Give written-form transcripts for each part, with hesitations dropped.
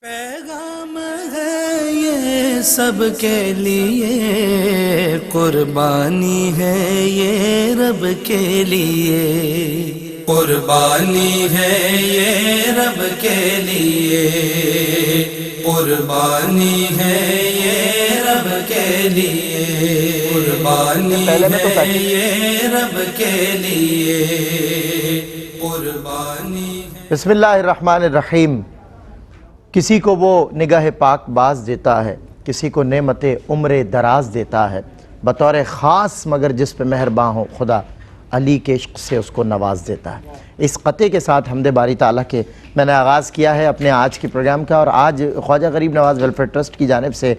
پیغام ہے یہ سب کے لیے، قربانی ہے یہ رب کے لیے، قربانی ہے یہ رب کے لیے، قربانی ہے یہ رب کے لیے، قربانی ہے یہ رب کے لیے، قربانی ہے۔ بسم اللہ الرحمن الرحیم۔ کسی کو وہ نگاہ پاک باز دیتا ہے، کسی کو نعمت عمر دراز دیتا ہے، بطور خاص مگر جس پہ مہرباں ہو خدا علی کے عشق سے اس کو نواز دیتا ہے۔ اس قطعے کے ساتھ حمد باری تعالیٰ کے میں نے آغاز کیا ہے اپنے آج کے پروگرام کا، اور آج خواجہ غریب نواز ویلفیئر ٹرسٹ کی جانب سے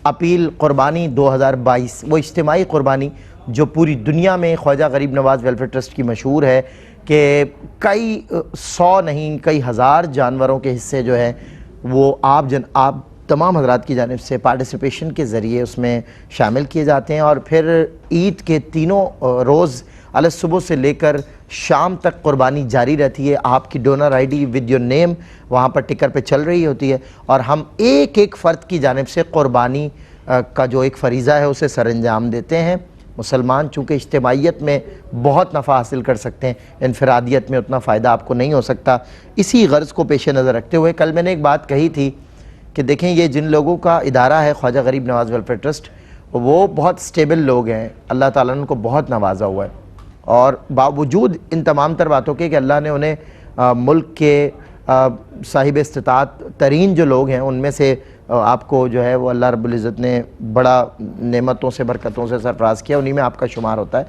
اپیل قربانی 2022، وہ اجتماعی قربانی جو پوری دنیا میں خواجہ غریب نواز ویلفیئر ٹرسٹ کی مشہور ہے کہ کئی سو نہیں کئی ہزار جانوروں کے حصے جو ہیں وہ آپ تمام حضرات کی جانب سے پارٹیسپیشن کے ذریعے اس میں شامل کیے جاتے ہیں، اور پھر عید کے تینوں روز علی صبح سے لے کر شام تک قربانی جاری رہتی ہے۔ آپ کی donor I D with your name وہاں پر ٹکر پہ چل رہی ہوتی ہے، اور ہم ایک ایک فرد کی جانب سے قربانی کا جو ایک فریضہ ہے اسے سر انجام دیتے ہیں۔ مسلمان چونکہ اجتماعیت میں بہت نفع حاصل کر سکتے ہیں، انفرادیت میں اتنا فائدہ آپ کو نہیں ہو سکتا۔ اسی غرض کو پیش نظر رکھتے ہوئے کل میں نے ایک بات کہی تھی کہ دیکھیں یہ جن لوگوں کا ادارہ ہے خواجہ غریب نواز ویلفیئر ٹرسٹ، وہ بہت سٹیبل لوگ ہیں، اللہ تعالیٰ نے ان کو بہت نوازا ہوا ہے، اور باوجود ان تمام تر باتوں کے کہ اللہ نے انہیں ملک کے صاحب استطاعت ترین جو لوگ ہیں ان میں سے آپ کو جو ہے وہ اللہ رب العزت نے بڑا نعمتوں سے برکتوں سے سرفراز کیا، انہی میں آپ کا شمار ہوتا ہے،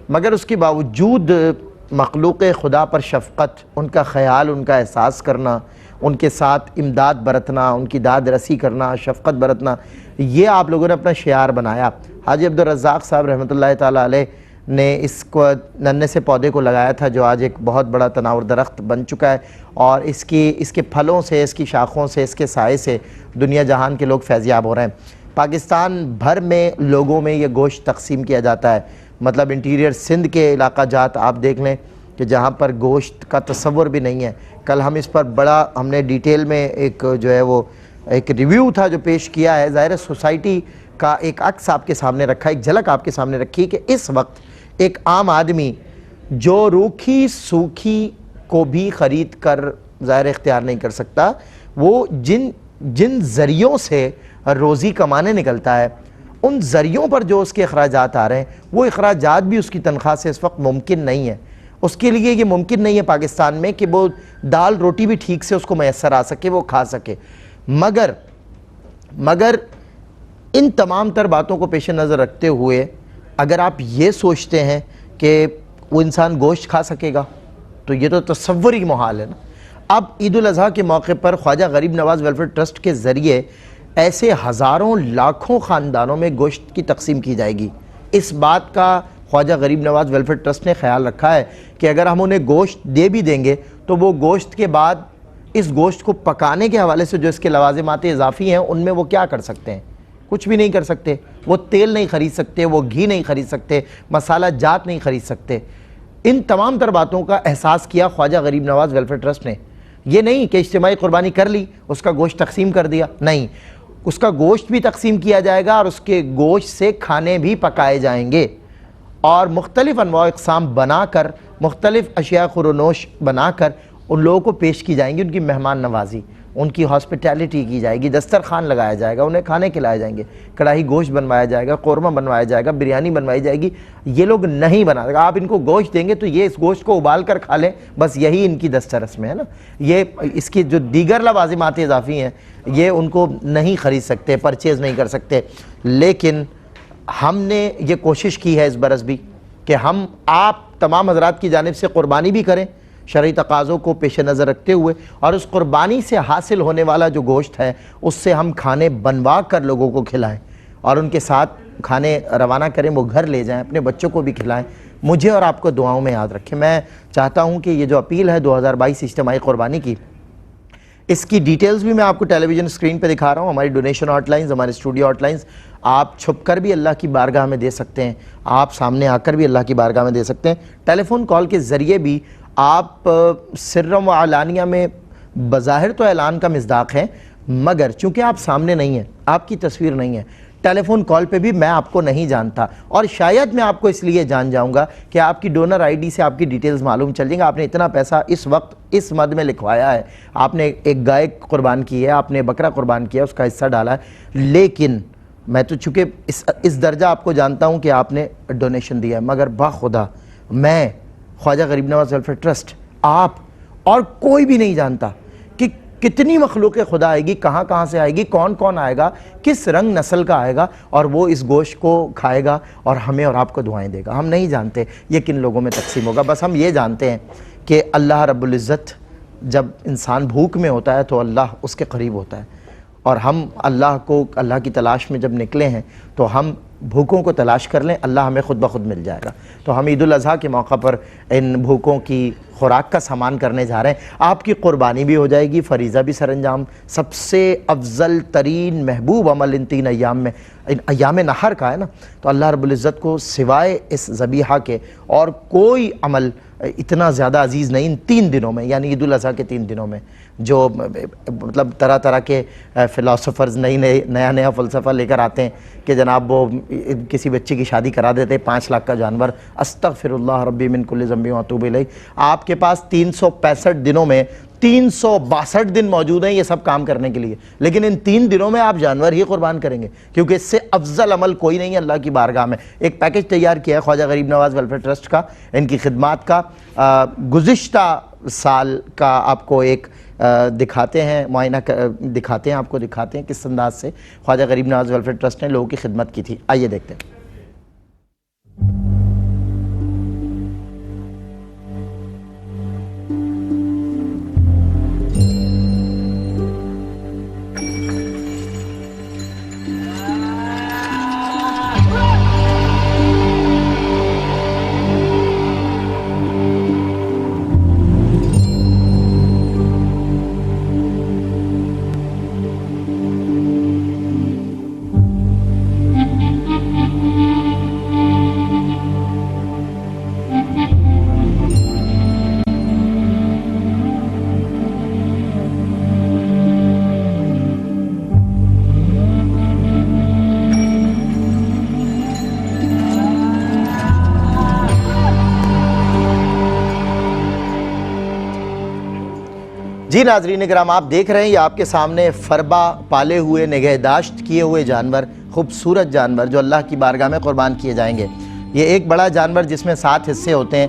مگر اس کے باوجود مخلوق خدا پر شفقت، ان کا خیال، ان کا احساس کرنا، ان کے ساتھ امداد برتنا، ان کی داد رسی کرنا، شفقت برتنا، یہ آپ لوگوں نے اپنا شعار بنایا۔ حاجی عبدالرزاق صاحب رحمۃ اللہ تعالیٰ علیہ نے اس کو ننھے سے پودے کو لگایا تھا جو آج ایک بہت بڑا تناور درخت بن چکا ہے، اور اس کے پھلوں سے، اس کی شاخوں سے، اس کے سائے سے دنیا جہان کے لوگ فیضیاب ہو رہے ہیں۔ پاکستان بھر میں لوگوں میں یہ گوشت تقسیم کیا جاتا ہے، مطلب انٹیریئر سندھ کے علاقہ جات آپ دیکھ لیں کہ جہاں پر گوشت کا تصور بھی نہیں ہے۔ کل ہم اس پر بڑا ہم نے ڈیٹیل میں ایک جو ہے وہ ایک ریویو تھا جو پیش کیا ہے، ظاہر سوسائٹی کا ایک عکس آپ کے سامنے رکھا، ایک جھلک آپ کے سامنے رکھی کہ اس وقت ایک عام آدمی جو روکھی سوکھی کو بھی خرید کر ظاہر اختیار نہیں کر سکتا، وہ جن ذریعوں سے روزی کمانے نکلتا ہے، ان ذریعوں پر جو اس کے اخراجات آ رہے ہیں، وہ اخراجات بھی اس کی تنخواہ سے اس وقت ممکن نہیں ہے۔ اس کے لیے یہ ممکن نہیں ہے پاکستان میں کہ وہ دال روٹی بھی ٹھیک سے اس کو میسر آ سکے، وہ کھا سکے۔ مگر ان تمام تر باتوں کو پیش نظر رکھتے ہوئے اگر آپ یہ سوچتے ہیں کہ وہ انسان گوشت کھا سکے گا تو یہ تو تصور ہی محال ہے نا۔ اب عید الاضحیٰ کے موقع پر خواجہ غریب نواز ویلفیئر ٹرسٹ کے ذریعے ایسے ہزاروں لاکھوں خاندانوں میں گوشت کی تقسیم کی جائے گی۔ اس بات کا خواجہ غریب نواز ویلفیئر ٹرسٹ نے خیال رکھا ہے کہ اگر ہم انہیں گوشت دے بھی دیں گے تو وہ گوشت کے بعد اس گوشت کو پکانے کے حوالے سے جو اس کے لوازمات اضافی ہیں ان میں وہ کیا کر سکتے ہیں؟ کچھ بھی نہیں کر سکتے۔ وہ تیل نہیں خرید سکتے، وہ گھی نہیں خرید سکتے، مسالہ جات نہیں خرید سکتے۔ ان تمام تر باتوں کا احساس کیا خواجہ غریب نواز ویلفیئر ٹرسٹ نے۔ یہ نہیں کہ اجتماعی قربانی کر لی، اس کا گوشت تقسیم کر دیا، نہیں، اس کا گوشت بھی تقسیم کیا جائے گا اور اس کے گوشت سے کھانے بھی پکائے جائیں گے، اور مختلف انواع اقسام بنا کر، مختلف اشیاء خورونوش بنا کر ان لوگوں کو پیش کی جائیں گی، ان کی مہمان نوازی، ان کی ہاسپٹیلٹی کی جائے گی، دسترخوان لگایا جائے گا، انہیں کھانے کھلائے جائیں گے، کڑاہی گوشت بنوایا جائے گا، قورمہ بنوایا جائے گا، بریانی بنوائی جائے گی۔ یہ لوگ نہیں بنا سکتے۔ آپ ان کو گوشت دیں گے تو یہ اس گوشت کو ابال کر کھا لیں، بس یہی ان کی دسترس میں ہے نا۔ یہ اس کی جو دیگر لوازمات اضافی ہیں یہ ان کو نہیں خرید سکتے، پرچیز نہیں کر سکتے۔ لیکن ہم نے یہ کوشش کی ہے اس برس بھی کہ ہم آپ تمام حضرات کی جانب سے قربانی بھی کریں شرعی تقاضوں کو پیش نظر رکھتے ہوئے، اور اس قربانی سے حاصل ہونے والا جو گوشت ہے اس سے ہم کھانے بنوا کر لوگوں کو کھلائیں، اور ان کے ساتھ کھانے روانہ کریں، وہ گھر لے جائیں، اپنے بچوں کو بھی کھلائیں۔ مجھے اور آپ کو دعاؤں میں یاد رکھیں۔ میں چاہتا ہوں کہ یہ جو اپیل ہے 2022 اجتماعی قربانی کی، اس کی ڈیٹیلز بھی میں آپ کو ٹیلی ویژن اسکرین پہ دکھا رہا ہوں، ہماری ڈونیشن ہاٹ لائنز، ہمارے اسٹوڈیو ہاٹ لائنز، آپ چھپ کر بھی اللہ کی بارگاہ میں دے سکتے ہیں، آپ سامنے آ کر بھی اللہ کی بارگاہ میں دے سکتے ہیں، ٹیلی فون کال کے ذریعے بھی آپ سرم و علانیہ میں بظاہر تو اعلان کا مصداق ہیں، مگر چونکہ آپ سامنے نہیں ہیں، آپ کی تصویر نہیں ہے، ٹیلی فون کال پہ بھی میں آپ کو نہیں جانتا، اور شاید میں آپ کو اس لیے جان جاؤں گا کہ آپ کی ڈونر آئی ڈی سے آپ کی ڈیٹیلز معلوم چل جائیں گا، آپ نے اتنا پیسہ اس وقت اس مد میں لکھوایا ہے، آپ نے ایک گائے قربان کی ہے، آپ نے بکرا قربان کیا ہے، اس کا حصہ ڈالا ہے، لیکن میں تو چونکہ اس درجہ آپ کو جانتا ہوں کہ آپ نے ڈونیشن دیا ہے، مگر باخدا میں خواجہ غریب نواز ویلفیئر ٹرسٹ آپ اور کوئی بھی نہیں جانتا کہ کتنی مخلوق خدا آئے گی، کہاں کہاں سے آئے گی، کون کون آئے گا، کس رنگ نسل کا آئے گا، اور وہ اس گوشت کو کھائے گا اور ہمیں اور آپ کو دعائیں دے گا۔ ہم نہیں جانتے یہ کن لوگوں میں تقسیم ہوگا، بس ہم یہ جانتے ہیں کہ اللہ رب العزت جب انسان بھوک میں ہوتا ہے تو اللہ اس کے قریب ہوتا ہے، اور ہم اللہ کی تلاش میں جب نکلے ہیں تو ہم بھوکوں کو تلاش کر لیں، اللہ ہمیں خود بخود مل جائے گا۔ تو ہم عید الاضحیٰ کے موقع پر ان بھوکوں کی خوراک کا سامان کرنے جا رہے ہیں، آپ کی قربانی بھی ہو جائے گی، فریضہ بھی سر انجام۔ سب سے افضل ترین محبوب عمل ان 3 ایام میں ایام نحر کا ہے نا، تو اللہ رب العزت کو سوائے اس ذبیحہ کے اور کوئی عمل اتنا زیادہ عزیز نہیں ان 3 دنوں میں، یعنی عید الاضحیٰ کے 3 دنوں میں، جو مطلب طرح طرح کے فلاسفرز نیا فلسفہ لے کر آتے ہیں کہ جناب وہ کسی بچے کی شادی کرا دیتے 5 لاکھ کا جانور، استغفر اللہ ربی من کل ذنب واتوب الیہ۔ آپ کے پاس 365 دنوں میں 362 دن موجود ہیں یہ سب کام کرنے کے لیے، لیکن ان 3 دنوں میں آپ جانور ہی قربان کریں گے، کیونکہ اس سے افضل عمل کوئی نہیں ہے اللہ کی بارگاہ میں۔ ایک پیکج تیار کیا ہے خواجہ غریب نواز ویلفیئر ٹرسٹ کا، ان کی خدمات کا، گزشتہ سال کا آپ کو ایک دکھاتے ہیں، معائنہ دکھاتے ہیں، آپ کو دکھاتے ہیں کس انداز سے خواجہ غریب نواز ویلفیئر ٹرسٹ نے لوگوں کی خدمت کی تھی۔ آئیے دیکھتے ہیں۔ جی ناظرین اکرام، آپ دیکھ رہے ہیں یہ آپ کے سامنے فربا پالے ہوئے نگہداشت کیے ہوئے جانور، خوبصورت جانور جو اللہ کی بارگاہ میں قربان کیے جائیں گے۔ یہ ایک بڑا جانور جس میں 7 حصے ہوتے ہیں،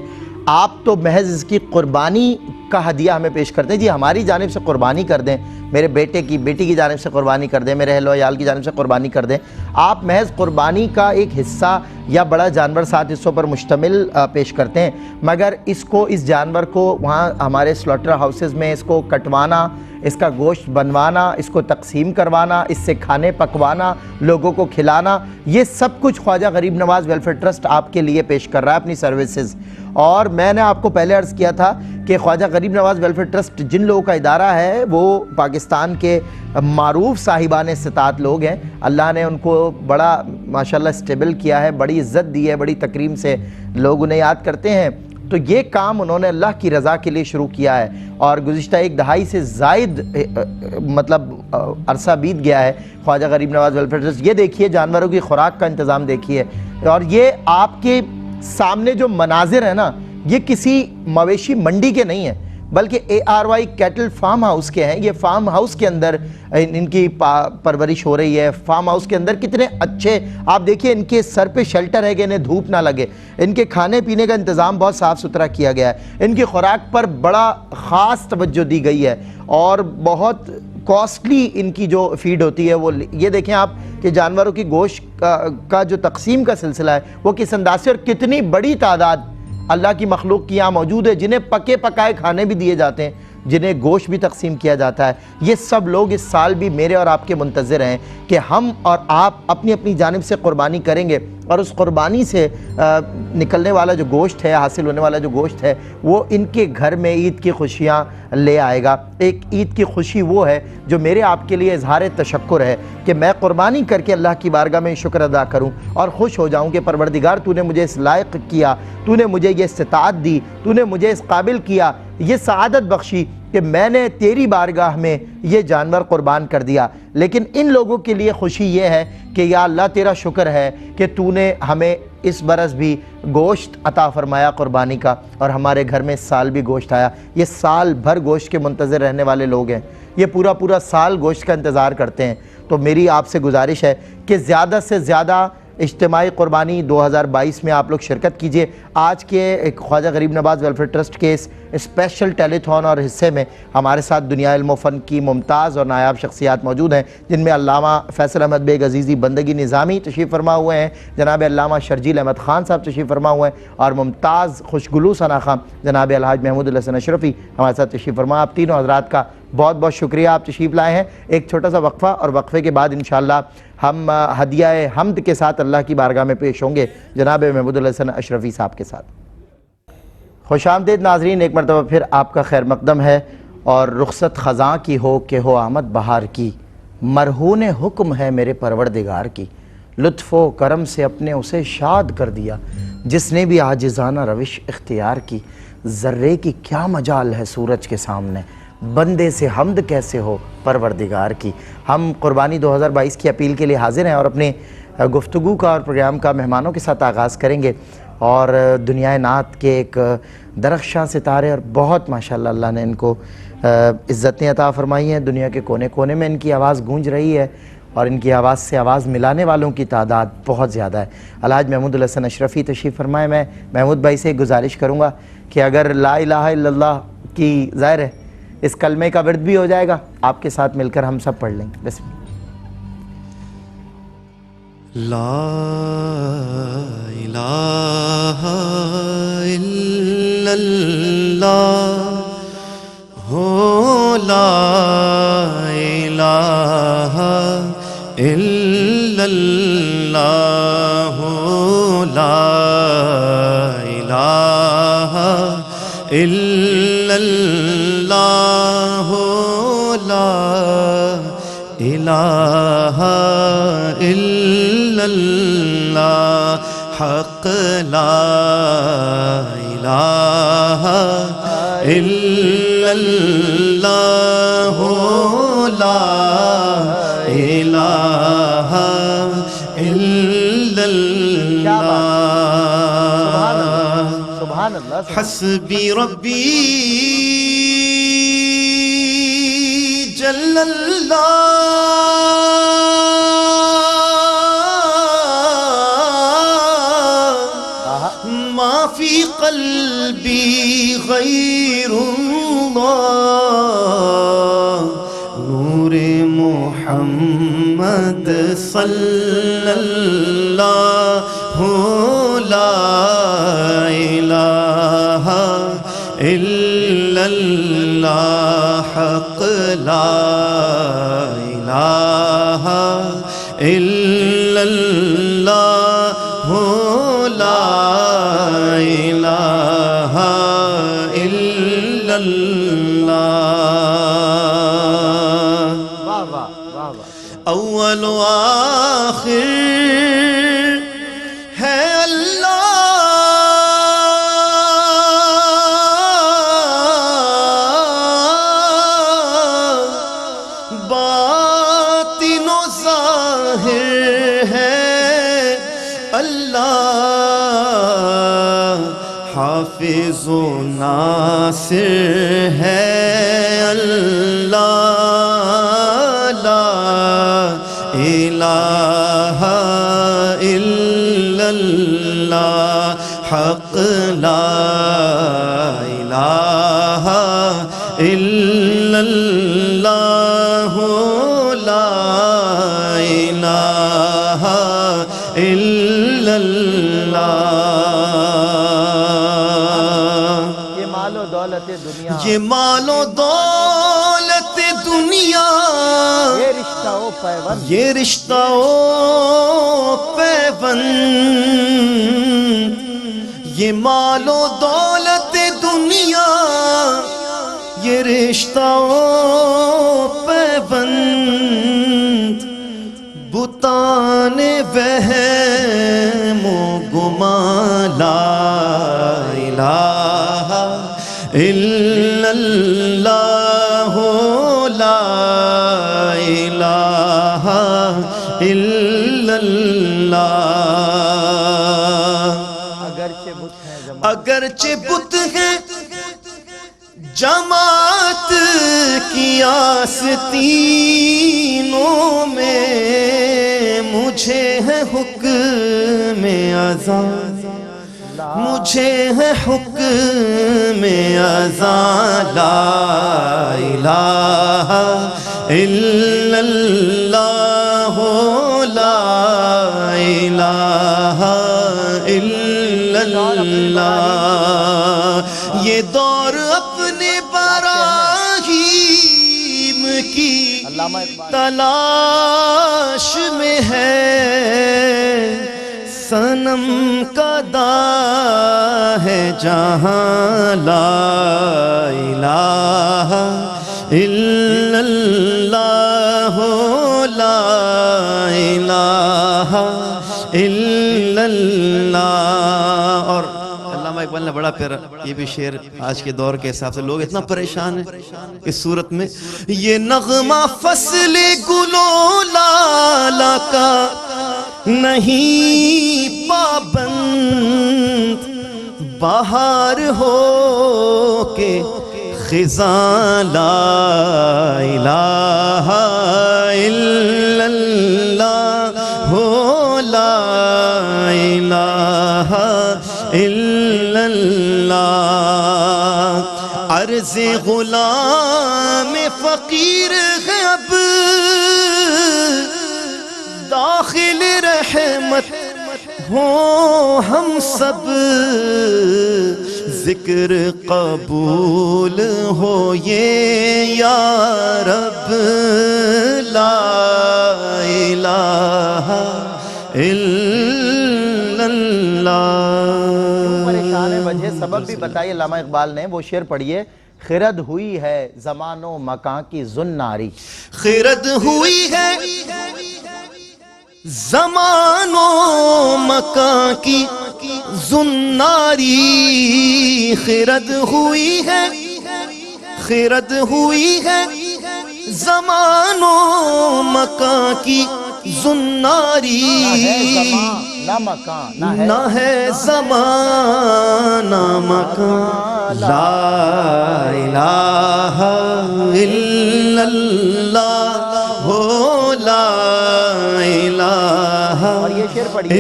آپ تو محض اس کی قربانی کا ہدیہ ہمیں پیش کرتے ہیں، جی ہماری جانب سے قربانی کر دیں، میرے بیٹے کی بیٹی کی جانب سے قربانی کر دیں، میرے اہل و عیال کی جانب سے قربانی کر دیں۔ آپ محض قربانی کا ایک حصہ یا بڑا جانور 7 حصوں پر مشتمل پیش کرتے ہیں، مگر اس جانور کو وہاں ہمارے سلاٹر ہاؤسز میں اس کو کٹوانا، اس کا گوشت بنوانا، اس کو تقسیم کروانا، اس سے کھانے پکوانا، لوگوں کو کھلانا، یہ سب کچھ خواجہ غریب نواز ویلفیئر ٹرسٹ آپ کے لیے پیش کر رہا ہے اپنی سروسز۔ اور میں نے آپ کو پہلے عرض کیا تھا کہ خواجہ غریب نواز ویلفیئر ٹرسٹ جن لوگوں کا ادارہ ہے وہ پاکستان کے معروف صاحبان استطاعت لوگ ہیں، اللہ نے ان کو بڑا ماشاءاللہ اسٹیبل کیا ہے، بڑی عزت دی ہے، بڑی تکریم سے لوگ انہیں یاد کرتے ہیں۔ تو یہ کام انہوں نے اللہ کی رضا کے لیے شروع کیا ہے، اور گزشتہ 1 دہائی سے زائد مطلب عرصہ بیت گیا ہے خواجہ غریب نواز ویلفیئر ٹرسٹ۔ یہ دیکھیے جانوروں کی خوراک کا انتظام دیکھیے، اور یہ آپ کے سامنے جو مناظر ہیں نا، یہ کسی مویشی منڈی کے نہیں ہیں، بلکہ ARY کیٹل فارم ہاؤس کے ہیں۔ یہ فارم ہاؤس کے اندر ان کی پرورش ہو رہی ہے، فارم ہاؤس کے اندر کتنے اچھے، آپ دیکھیے ان کے سر پہ شیلٹر ہے کہ انہیں دھوپ نہ لگے، ان کے کھانے پینے کا انتظام بہت صاف ستھرا کیا گیا ہے، ان کی خوراک پر بڑا خاص توجہ دی گئی ہے، اور بہت کاسٹلی ان کی جو فیڈ ہوتی ہے وہ یہ دیکھیں آپ کہ جانوروں کی گوشت کا جو تقسیم کا سلسلہ ہے وہ کس انداز سے، اور کتنی بڑی تعداد اللہ کی مخلوق کی یہاں موجود ہے جنہیں پکے پکائے کھانے بھی دیے جاتے ہیں، جنہیں گوشت بھی تقسیم کیا جاتا ہے۔ یہ سب لوگ اس سال بھی میرے اور آپ کے منتظر ہیں کہ ہم اور آپ اپنی اپنی جانب سے قربانی کریں گے، اور اس قربانی سے نکلنے والا جو گوشت ہے، حاصل ہونے والا جو گوشت ہے، وہ ان کے گھر میں عید کی خوشیاں لے آئے گا۔ ایک عید کی خوشی وہ ہے جو میرے آپ کے لیے اظہار تشکر ہے کہ میں قربانی کر کے اللہ کی بارگاہ میں شکر ادا کروں اور خوش ہو جاؤں کہ پروردگار تو نے مجھے اس لائق کیا، تو نے مجھے یہ استطاعت دی، تو نے مجھے اس قابل کیا، یہ سعادت بخشی، کہ میں نے تیری بارگاہ میں یہ جانور قربان کر دیا۔ لیکن ان لوگوں کے لیے خوشی یہ ہے کہ یا اللہ تیرا شکر ہے کہ تو نے ہمیں اس برس بھی گوشت عطا فرمایا قربانی کا، اور ہمارے گھر میں اس سال بھی گوشت آیا۔ یہ سال بھر گوشت کے منتظر رہنے والے لوگ ہیں، یہ پورا سال گوشت کا انتظار کرتے ہیں۔ تو میری آپ سے گزارش ہے کہ زیادہ سے زیادہ اجتماعی قربانی 2022 میں آپ لوگ شرکت کیجئے۔ آج کے ایک خواجہ غریب نواز ویلفیئر ٹرسٹ کے اس اسپیشل ٹیلی تھون اور حصے میں ہمارے ساتھ دنیا علم و فن کی ممتاز اور نایاب شخصیات موجود ہیں، جن میں علامہ فیصل احمد بیگ عزیزی بندگی نظامی تشریف فرما ہوئے ہیں، جناب علامہ شرجیل احمد خان صاحب تشریف فرما ہوئے ہیں، اور ممتاز خوشگلو ثنا خان جناب الحاج محمود الحسن اشرفی ہمارے ساتھ تشریف فرما۔ آپ تینوں حضرات کا بہت بہت شکریہ، آپ تشریف لائے ہیں۔ ایک چھوٹا سا وقفہ، اور وقفے کے بعد انشاءاللہ ہم ہدیہ حمد کے ساتھ اللہ کی بارگاہ میں پیش ہوں گے جناب محمود الحسن اشرفی صاحب کے ساتھ۔ خوش آمدید ناظرین، ایک مرتبہ پھر آپ کا خیر مقدم ہے، اور رخصت خزاں کی ہو کہ ہو آمد بہار کی، مرہون حکم ہے میرے پروردگار کی، لطف و کرم سے اپنے اسے شاد کر دیا، جس نے بھی عاجزانہ روش اختیار کی، ذرے کی کیا مجال ہے سورج کے سامنے، بندے سے حمد کیسے ہو پروردگار کی۔ ہم قربانی 2022 کی اپیل کے لیے حاضر ہیں، اور اپنے گفتگو کا اور پروگرام کا مہمانوں کے ساتھ آغاز کریں گے، اور دنیا نعت کے ایک درخشاں ستارے، اور بہت ماشاءاللہ اللہ نے ان کو عزتیں عطا فرمائی ہیں، دنیا کے کونے کونے میں ان کی آواز گونج رہی ہے، اور ان کی آواز سے آواز ملانے والوں کی تعداد بہت زیادہ ہے۔ الحاج محمود الحسن اشرفی تشریف فرمائے۔ میں محمود بھائی سے گزارش کروں گا کہ اگر لا الہ الا اللہ کی ظاہر ہے اس کلمے کا ورد بھی ہو جائے گا، آپ کے ساتھ مل کر ہم سب پڑھ لیں گے۔ بسم اللہ۔ لا الہ الا اللہ ہو، لا الہ الا اللہ ہو، لا الہ الا اللہ ہو، لا الہ الا اللہ، حق لا الہ الا اللہ ہو، لا الہ الا اللہ، سبحان اللہ۔ حسبی ربی جل اللہ، ما فی قلبی غیر اللہ، نور محمد صلی اللہ، لا الہ الا اللہ، حق لا الہ الا اللہ، لا الہ الا اللہ، اول و آخر ہے اللہ، باطن و ظاہر ہے اللہ، حافظ و ناصر ہے اللہ، الہ الا اللہ، حق لا الہ الا اللہ، لا الہ الا اللہ، یہ مال و دولت دنیا، یہ مال و دولت دنیا، یہ رشتہ و پیوند، یہ رشتہ و پیوند، یہ مال و دولت دنیا، یہ رشتہ و پیوند، بتان وہم و گمان، لا الہ الا اللہ، اگرچہ بت ہے جماعت کی آستینوں میں، مجھے ہے حکم ازاں، مجھے ہے حکم ازاں، لا الہ الا اللہ، لا الہ الا اللہ۔ یہ دور اپنے براہیم کی تلاش میں ہے، صنم کا داں ہے جہاں، لا الہ الا اللہ، لا الہ الا اللہ۔ اور علامہ اقبال نے بڑا پیارا یہ بھی شعر آج کے دور کے حساب سے، لوگ اتنا پریشان ہیں اس صورت میں، یہ نغمہ فصل گلو لالا کا نہیں پابند، بہار ہو کے خزاں، لا الہ الا اللہ، لا الہ الا اللہ۔ عرض غلام فقیر ہے اب داخل رحمت ہو ہم سب، ذکر قبول ہو یہ یا رب، لا الہ الا اللہ۔ پریشان ہے، وجہ سبب بھی بتائی علامہ اقبال نے، وہ شعر پڑھیے، خرد ہوئی ہے زمان و مکان کی زناری، خرد ہوئی ہے زمان و مکان کی زناری، خرد ہوئی ہے، خرد ہوئی ہے زمان و مکان کی زناری، نہ مکان نہ ہے زمان نہ مکان، لا الہ الا اللہ، لا الہ الا حسین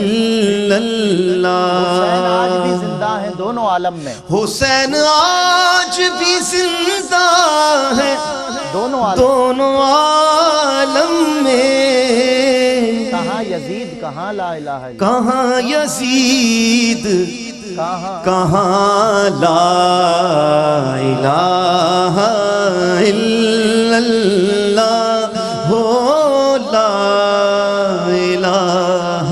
آج بھی اللہ۔ زندہ ہیں دونوں عالم میں، حسین آج بھی زندہ ہے دونوں عالم، دونوں عالم میں، کہاں یزید کہاں لا الہ الا اللہ، کہاں یزید کہاں لا الہ الا اللہ، لا الہ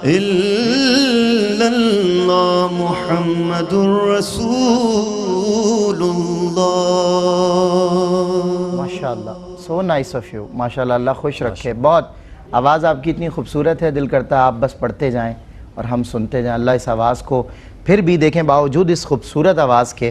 الا اللہ، محمد رسول اللہ۔ ماشاءاللہ، سو نائس آف یو، ماشاءاللہ، اللہ خوش رکھے۔ بہت آواز آپ کی اتنی خوبصورت ہے، دل کرتا ہے آپ بس پڑھتے جائیں اور ہم سنتے جائیں۔ اللہ اس آواز کو پھر بھی دیکھیں، باوجود اس خوبصورت آواز کے،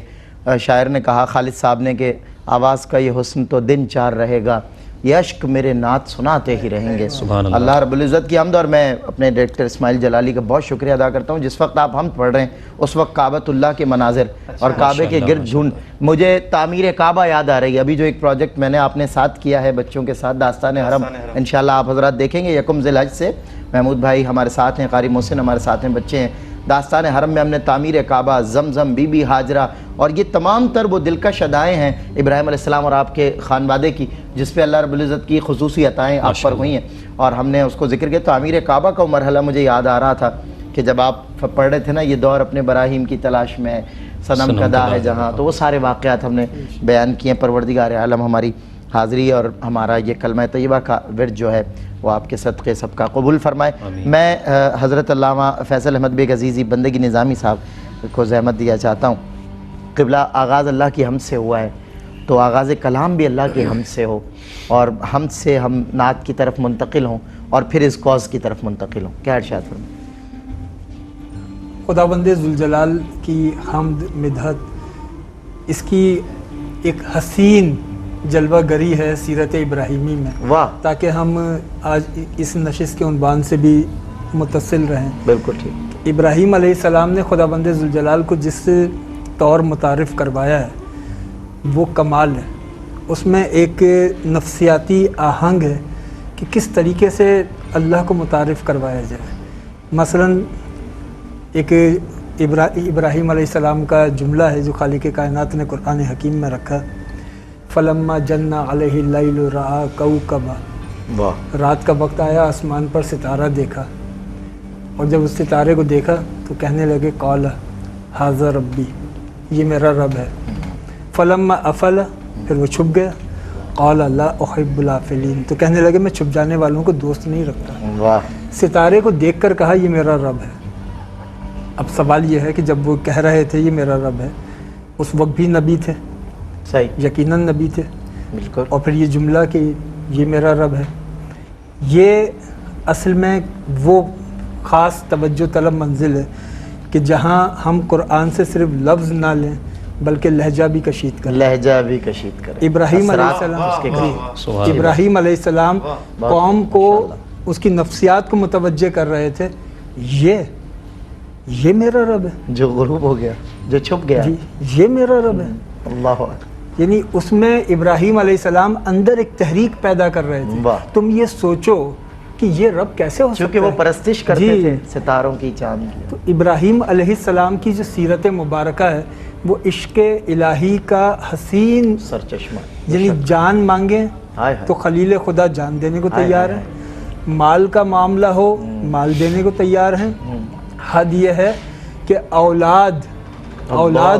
شاعر نے کہا خالد صاحب نے کہ آواز کا یہ حسن تو دن چار رہے گا، یہ عشق میرے نعت سناتے ہی رہیں گے۔ سبحان اللہ۔ اللہ رب العزت کی حمد، اور میں اپنے ڈائریکٹر اسماعیل جلالی کا بہت شکریہ ادا کرتا ہوں۔ جس وقت آپ حمد پڑھ رہے ہیں اس وقت کعبۃ اللہ کے مناظر اور کعبے کے گرد جھنڈ، مجھے تعمیر کعبہ یاد آ رہی ہے۔ ابھی جو ایک پروجیکٹ میں نے آپ نے ساتھ کیا ہے بچوں کے ساتھ، داستان حرم، انشاءاللہ آپ حضرات دیکھیں گے 1 ذی الحج سے۔ محمود بھائی ہمارے ساتھ ہیں، قاری محسن ہمارے ساتھ ہیں، بچے ہیں۔ داستان حرم میں ہم نے تعمیر کعبہ، زمزم، بی بی ہاجرہ، اور یہ تمام تر وہ دلکش ادائیں ہیں ابراہیم علیہ السلام اور آپ کے خانوادے کی، جس پہ اللہ رب العزت کی خصوصی عطائیں آپ پر ہوئی ہیں، اور ہم نے اس کو ذکر کیا۔ تعمیر کعبہ کا مرحلہ مجھے یاد آ رہا تھا کہ جب آپ پڑھ رہے تھے نا، یہ دور اپنے براہیم کی تلاش میں ہے، صنم کا داں ہے جہاں، تو وہ سارے واقعات ہم نے بیان کیے ہیں۔ پروردگار عالم ہماری حاضری اور ہمارا یہ کلمہ طیبہ کا ورد جو ہے وہ آپ کے صدقے سب کا قبول فرمائے۔ میں حضرت علامہ فیصل احمد بیگ عزیزی بندگی نظامی صاحب کو زحمت دیا چاہتا ہوں۔ قبلہ آغاز اللہ کی حمد سے ہوا ہے، تو آغاز کلام بھی اللہ کی حمد سے ہو، اور حمد سے ہم نعت کی طرف منتقل ہوں اور پھر اس کاز کی طرف منتقل ہوں۔ کیا ارشاد فرمائیں؟ خداوند ذوالجلال کی حمد مدحت، اس کی ایک حسین جلوہ گری ہے سیرت ابراہیمی میں، واہ، تاکہ ہم آج اس نشست کے عنوان سے بھی متصل رہیں۔ بالکل ٹھیک۔ ابراہیم علیہ السلام نے خداوند ذوالجلال کو جس طور متعارف کروایا ہے وہ کمال ہے، اس میں ایک نفسیاتی آہنگ ہے کہ کس طریقے سے اللہ کو متعارف کروایا جائے۔ مثلا ایک ابراہیم علیہ السلام کا جملہ ہے جو خالق کائنات نے قرآن حکیم میں رکھا، فلما جن علیہ اللیل رأى کوکبا، واہ، رات کا وقت آیا، آسمان پر ستارہ دیکھا، اور جب اس ستارے کو دیکھا تو کہنے لگے قال ھذا ربی، یہ میرا رب ہے۔ فلما افل، پھر وہ چھپ گیا، قال لا احب الافلین، تو کہنے لگے میں چھپ جانے والوں کو دوست نہیں رکھتا۔ واہ، ستارے کو دیکھ کر کہا یہ میرا رب ہے۔ اب سوال یہ ہے کہ جب وہ کہہ رہے تھے یہ میرا رب ہے، اس وقت بھی نبی تھے؟ صحیح، یقیناً نبی تھے۔ بالکل، اور پھر یہ جملہ کہ یہ میرا رب ہے، یہ اصل میں وہ خاص توجہ طلب منزل ہے کہ جہاں ہم قرآن سے صرف لفظ نہ لیں بلکہ لہجہ بھی کشید کریں۔ لہجہ بھی کشید کرے، ابراہیم علیہ اثرات السلام اس کے جی، ابراہیم علیہ السلام قوم کو اس کی نفسیات کو متوجہ کر رہے تھے، یہ میرا رب ہے، جو غروب ہو گیا، جو چھپ گیا، جی یہ میرا رب ہے۔ اللہ اکبر، یعنی اس میں ابراہیم علیہ السلام اندر ایک تحریک پیدا کر رہے تھے، واہ، تم یہ سوچو کہ یہ رب کیسے ہو سکتا ہے، چونکہ وہ پرستش کرتے جی، تھے ستاروں کی، چاند کی۔ تو ابراہیم علیہ السلام کی جو سیرت مبارکہ ہے وہ عشق الہی کا حسین، سرچشمہ، یعنی جان مانگے ہائے ہائے، تو خلیل خدا جان دینے کو ہائے تیار ہائے ہے، مال کا معاملہ ہو مال دینے کو تیار ہیں۔ حد یہ ہے کہ اولاد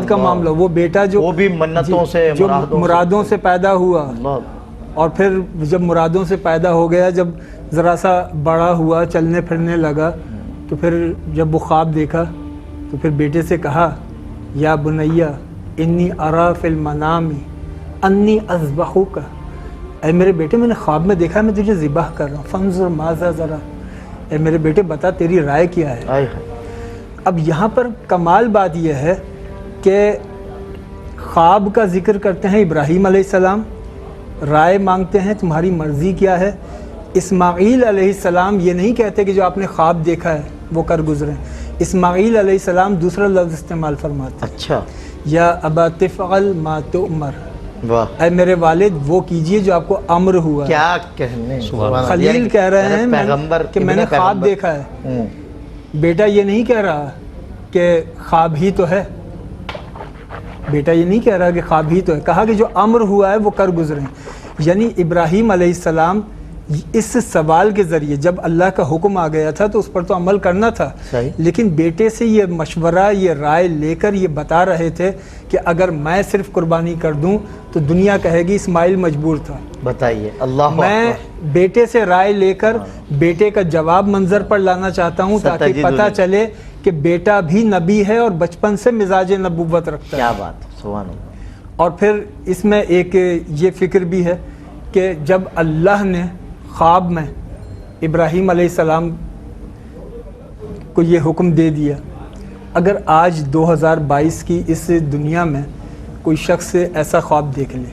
کا معاملہ، وہ بیٹا جو وہ بھی منتوں سے، جو مرادوں سے پیدا ہوا، اللہ، اور پھر جب مرادوں سے پیدا ہو گیا، جب ذرا سا بڑا ہوا، چلنے پھرنے لگا، تو پھر جب وہ خواب دیکھا تو پھر بیٹے سے کہا یا بنیا انی ارا فی المنام انی اذبحک، اے میرے بیٹے میں نے خواب میں دیکھا ہے میں تجھے ذبح کر رہا ہوں، فانظر ماذا ذرا، اے میرے بیٹے بتا تیری رائے کیا ہے۔ ہائے ہائے، اب یہاں پر کمال بات یہ ہے کہ خواب کا ذکر کرتے ہیں ابراہیم علیہ السلام، رائے مانگتے ہیں تمہاری مرضی کیا ہے۔ اسماعیل علیہ السلام یہ نہیں کہتے کہ جو آپ نے خواب دیکھا ہے وہ کر گزریں، اسماعیل علیہ السلام دوسرا لفظ استعمال فرماتے ہیں، اچھا، یا ابا تفعل ما تؤمر، واہ، اے میرے والد وہ کیجئے جو آپ کو امر ہوا ہے۔ کیا کہنے، خلیل کہہ رہے ہیں پیغمبر کہ میں نے خواب دیکھا ہے، بیٹا یہ نہیں کہہ رہا کہ خواب ہی تو ہے، بیٹا یہ نہیں کہہ رہا کہ خواب ہی تو ہے، کہا کہ جو امر ہوا ہے وہ کر گزریں۔ یعنی ابراہیم علیہ السلام اس سوال کے ذریعے جب اللہ کا حکم آ گیا تھا تو اس پر تو عمل کرنا تھا، صحیح، لیکن بیٹے سے یہ مشورہ، یہ رائے لے کر یہ بتا رہے تھے کہ اگر میں صرف قربانی کر دوں تو دنیا کہے گی اسماعیل مجبور تھا۔ بتائیے، اللہ میں اکبر، بیٹے سے رائے لے کر بیٹے کا جواب منظر پر لانا چاہتا ہوں تاکہ ستجدونی، پتہ چلے کہ بیٹا بھی نبی ہے اور بچپن سے مزاج نبوت رکھتا ہے۔ کیا بات، سبحان اللہ، اور پھر اس میں ایک یہ فکر بھی ہے کہ جب اللہ نے خواب میں ابراہیم علیہ السلام کو یہ حکم دے دیا، اگر آج 2022 کی اس دنیا میں کوئی شخص ایسا خواب دیکھ لے،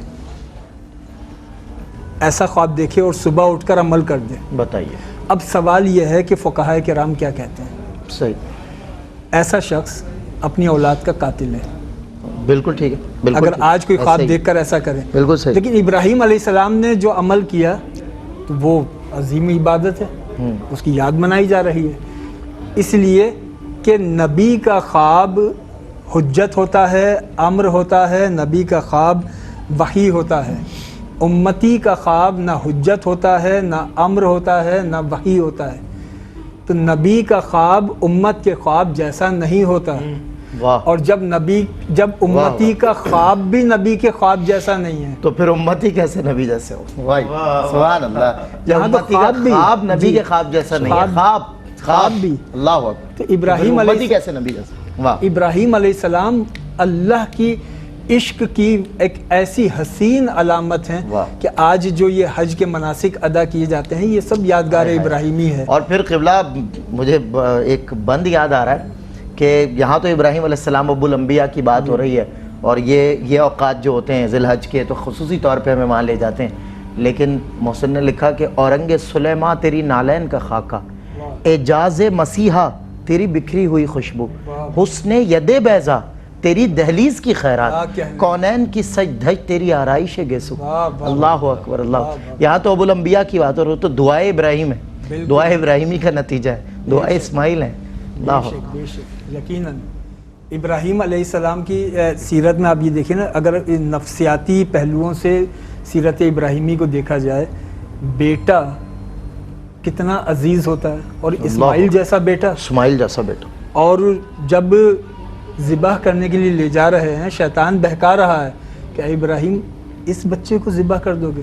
ایسا خواب دیکھے اور صبح اٹھ کر عمل کر دے، بتائیے، اب سوال یہ ہے کہ فقہائے کرام کیا کہتے ہیں؟ صحیح، ایسا شخص اپنی اولاد کا قاتل ہے بالکل ٹھیک ہے، بالکل اگر ٹھیک، آج کوئی خواب ایسے ہی، دیکھ کر ایسا کرے۔ بالکل صحیح، لیکن ابراہیم علیہ السلام نے جو عمل کیا تو وہ عظیم عبادت ہے، اس کی یاد منائی جا رہی ہے، اس لیے کہ نبی کا خواب حجت ہوتا ہے، امر ہوتا ہے، نبی کا خواب وحی ہوتا ہے، امتی کا خواب نہ حجت ہوتا ہے، نہ امر ہوتا ہے، نہ وحی ہوتا ہے، تو نبی کا خواب امت کے خواب جیسا نہیں ہوتا، واہ، اور جب امتی کا خواب بھی نبی کے خواب جیسا نہیں ہے تو پھر امتی کیسے نبی جیسے ہو؟ واہ، سبحان اللہ، یہاں تو امتی کا خواب بھی، خواب نبی جی، کے خواب جیسا نہیں ہے، خواب خواب بھی، اللہ اکبر، تو ابراہیم امتی علیہ کیسے نبی جیسا، واہ، ابراہیم علیہ السلام اللہ کی عشق کی ایک ایسی حسین علامت ہیں واہ، کہ آج جو یہ حج کے مناسک ادا کیے جاتے ہیں یہ سب یادگار ابراہیمی ہے۔ اور پھر قبلہ مجھے ایک بند یاد آ رہا ہے کہ یہاں تو ابراہیم علیہ السلام ابو الانبیاء کی بات ہو رہی ہے، اور یہ اوقات جو ہوتے ہیں ذی الحج کے تو خصوصی طور پہ ہمیں وہاں لے جاتے ہیں، لیکن محسن نے لکھا کہ اورنگ سلیماں تیری نالین کا خاکہ، اعجاز مسیحا تیری بکھری ہوئی خوشبو، حسن ید بیضا تیری دہلیز کی خیرات، کونین کی سج دھج تیری آرائش گیسو۔ اللہ اکبر اللہ۔ یہاں تو ابو الانبیاء کی بات، اور تو دعائے ابراہیم ہے، دعائے ابراہیمی کا نتیجہ ہے، دعائے اسماعیل ہیں۔ اللہ بے شک یقیناً ابراہیم علیہ السلام کی سیرت میں آپ یہ دیکھیں نا، اگر نفسیاتی پہلوؤں سے سیرت ابراہیمی کو دیکھا جائے، بیٹا کتنا عزیز ہوتا ہے، اور اسماعیل جیسا بیٹا، اسماعیل جیسا بیٹا، اور جب ذبح کرنے کے لیے لے جا رہے ہیں شیطان بہکا رہا ہے کہ اے ابراہیم اس بچے کو ذبح کر دو گے۔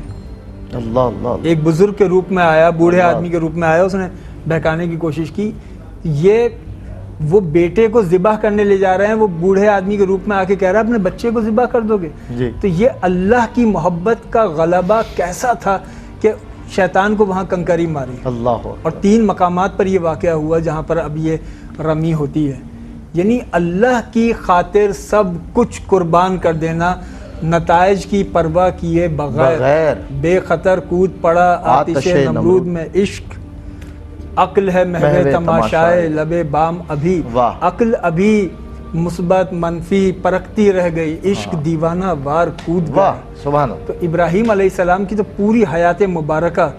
اللہ اللہ، ایک بزرگ کے روپ میں آیا، بوڑھے آدمی کے روپ میں آیا، اس نے بہکانے کی کوشش کی۔ یہ وہ بیٹے کو ذبح کرنے لے جا رہے ہیں، وہ بوڑھے آدمی کے روپ میں آ کے کہہ رہا ہے اپنے بچے کو ذبح کر دو گے۔ تو یہ اللہ کی محبت کا غلبہ کیسا تھا کہ شیطان کو وہاں کنکری ماری۔ اللہ، اور 3 مقامات پر یہ واقعہ ہوا جہاں پر اب یہ رمی ہوتی ہے، یعنی اللہ کی خاطر سب کچھ قربان کر دینا، نتائج کی پرواہ کیے بغیر بے خطر کود پڑا آتش نمرود میں۔ عشق عقل ہے محو تماشائے لب بام ابھی، عقل ابھی مثبت منفی پرکھتی رہ گئی، عشق دیوانہ وار کود گیا۔ سبحان اللہ۔ تو ابراہیم علیہ السلام کی تو پوری حیات مبارکہ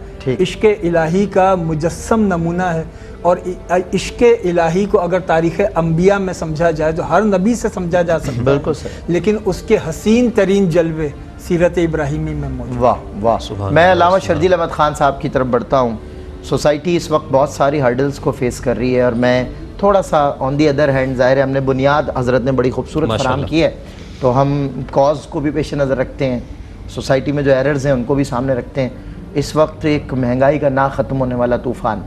عشق الہی کا مجسم نمونہ ہے، اور عشق الہی کو اگر تاریخ انبیاء میں سمجھا جائے تو ہر نبی سے سمجھا جا سکتا ہے، بالکل صحیح، لیکن اس کے حسین ترین جلوے سیرت ابراہیمی میں موجود۔ واہ واہ۔ میں علامہ شرجیل احمد خان صاحب کی طرف بڑھتا ہوں۔ سوسائٹی اس وقت بہت ساری ہرڈلز کو فیس کر رہی ہے، اور میں تھوڑا سا آن دی ادر ہینڈ، ظاہر ہے ہم نے بنیاد حضرت نے بڑی خوبصورت فراہم کی ہے، تو ہم کاز کو بھی پیش نظر رکھتے ہیں، سوسائٹی میں جو ایررز ہیں ان کو بھی سامنے رکھتے ہیں۔ اس وقت ایک مہنگائی کا نہ ختم ہونے والا طوفان،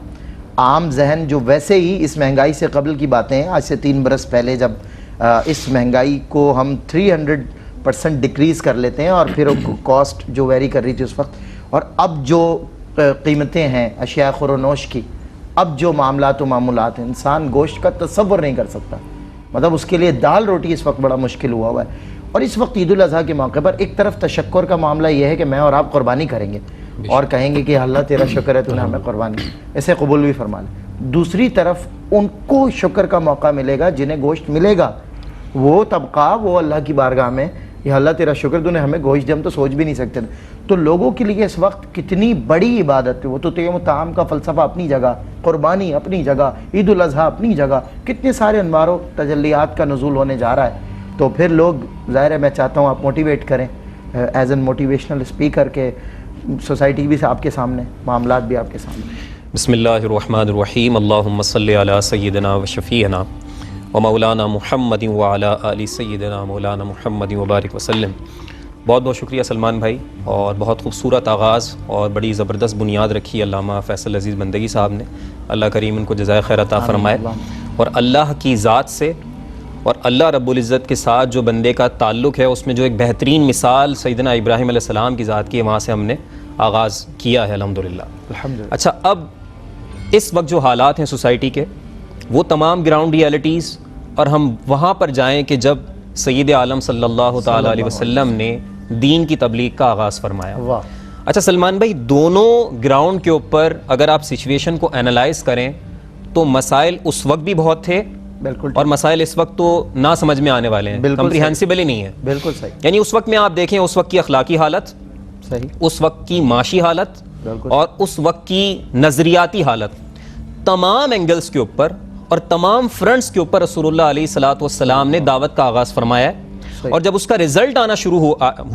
عام ذہن جو ویسے ہی اس مہنگائی سے قبل کی باتیں ہیں، آج سے 3 برس پہلے جب اس مہنگائی کو ہم 300% ڈکریز کر لیتے ہیں، اور پھر کاسٹ جو ویری کر رہی تھی اس وقت، اور اب جو قیمتیں ہیں اشیاء خور و نوش کی، اب جو معاملات و معمولات ہیں، انسان گوشت کا تصور نہیں کر سکتا، مطلب اس کے لیے دال روٹی اس وقت بڑا مشکل ہوا ہے۔ اور اس وقت عید الاضحیٰ کے موقع پر ایک طرف تشکر کا معاملہ یہ ہے کہ میں اور آپ قربانی کریں گے اور کہیں گے کہ اللہ تیرا شکر ہے تو نے ہمیں قربانی اسے قبول بھی فرما لے، دوسری طرف ان کو شکر کا موقع ملے گا جنہیں گوشت ملے گا، وہ طبقہ وہ اللہ کی بارگاہ میں یا اللہ تیرا شکر تو نے ہمیں گوشت دیا، ہم تو سوچ بھی نہیں سکتے تھے۔ تو لوگوں کے لیے اس وقت کتنی بڑی عبادت ہے، وہ تو تیم و طعام کا فلسفہ اپنی جگہ، قربانی اپنی جگہ، عید الاضحیٰ اپنی جگہ، کتنے سارے انوار و تجلیات کا نزول ہونے جا رہا ہے۔ تو پھر لوگ، ظاہر ہے میں چاہتا ہوں آپ موٹیویٹ کریں ایز این موٹیویشنل اسپیکر کے، سوسائٹی بھی آپ کے سامنے، معاملات بھی آپ کے سامنے۔ بسم اللہ الرحمن الرحیم، اللہم صلی علی سیدنا و شفیعنا و مولانا محمد وعلی آل سیدنا مولانا محمد وبارک وسلم۔ بہت بہت شکریہ سلمان بھائی، اور بہت خوبصورت آغاز اور بڑی زبردست بنیاد رکھی علامہ فیصل عزیز بندگی صاحب نے، اللہ کریم ان کو جزائے خیر عطا فرمائے۔ اور اللہ کی ذات سے اور اللہ رب العزت کے ساتھ جو بندے کا تعلق ہے، اس میں جو ایک بہترین مثال سیدنا ابراہیم علیہ السلام کی ذات کی ہے، وہاں سے ہم نے آغاز کیا ہے الحمدللہ۔ اچھا، اب اس وقت جو حالات ہیں سوسائٹی کے، وہ تمام گراؤنڈ ریالٹیز، اور ہم وہاں پر جائیں کہ جب سید عالم صلی اللہ تعالیٰ علیہ وسلم نے دین کی تبلیغ کا آغاز فرمایا۔ اچھا سلمان بھائی، دونوں گراؤنڈ کے اوپر اگر آپ سچویشن کو انالائز کریں تو مسائل اس وقت بھی بہت تھے، بالکل، اور مسائل اس وقت تو نہ سمجھ میں آنے والے ہیں، کمپریہنسیبل ہی نہیں ہے۔ بالکل صحیح، یعنی اس وقت میں آپ دیکھیں اس وقت کی اخلاقی حالت، صحیح، اس وقت کی معاشی حالت، اور اس وقت کی نظریاتی حالت، تمام اینگلز کے اوپر اور تمام فرنٹس کے اوپر رسول اللہ علیہ الصلوۃ والسلام نے دعوت کا آغاز فرمایا ہے، اور جب اس کا رزلٹ آنا شروع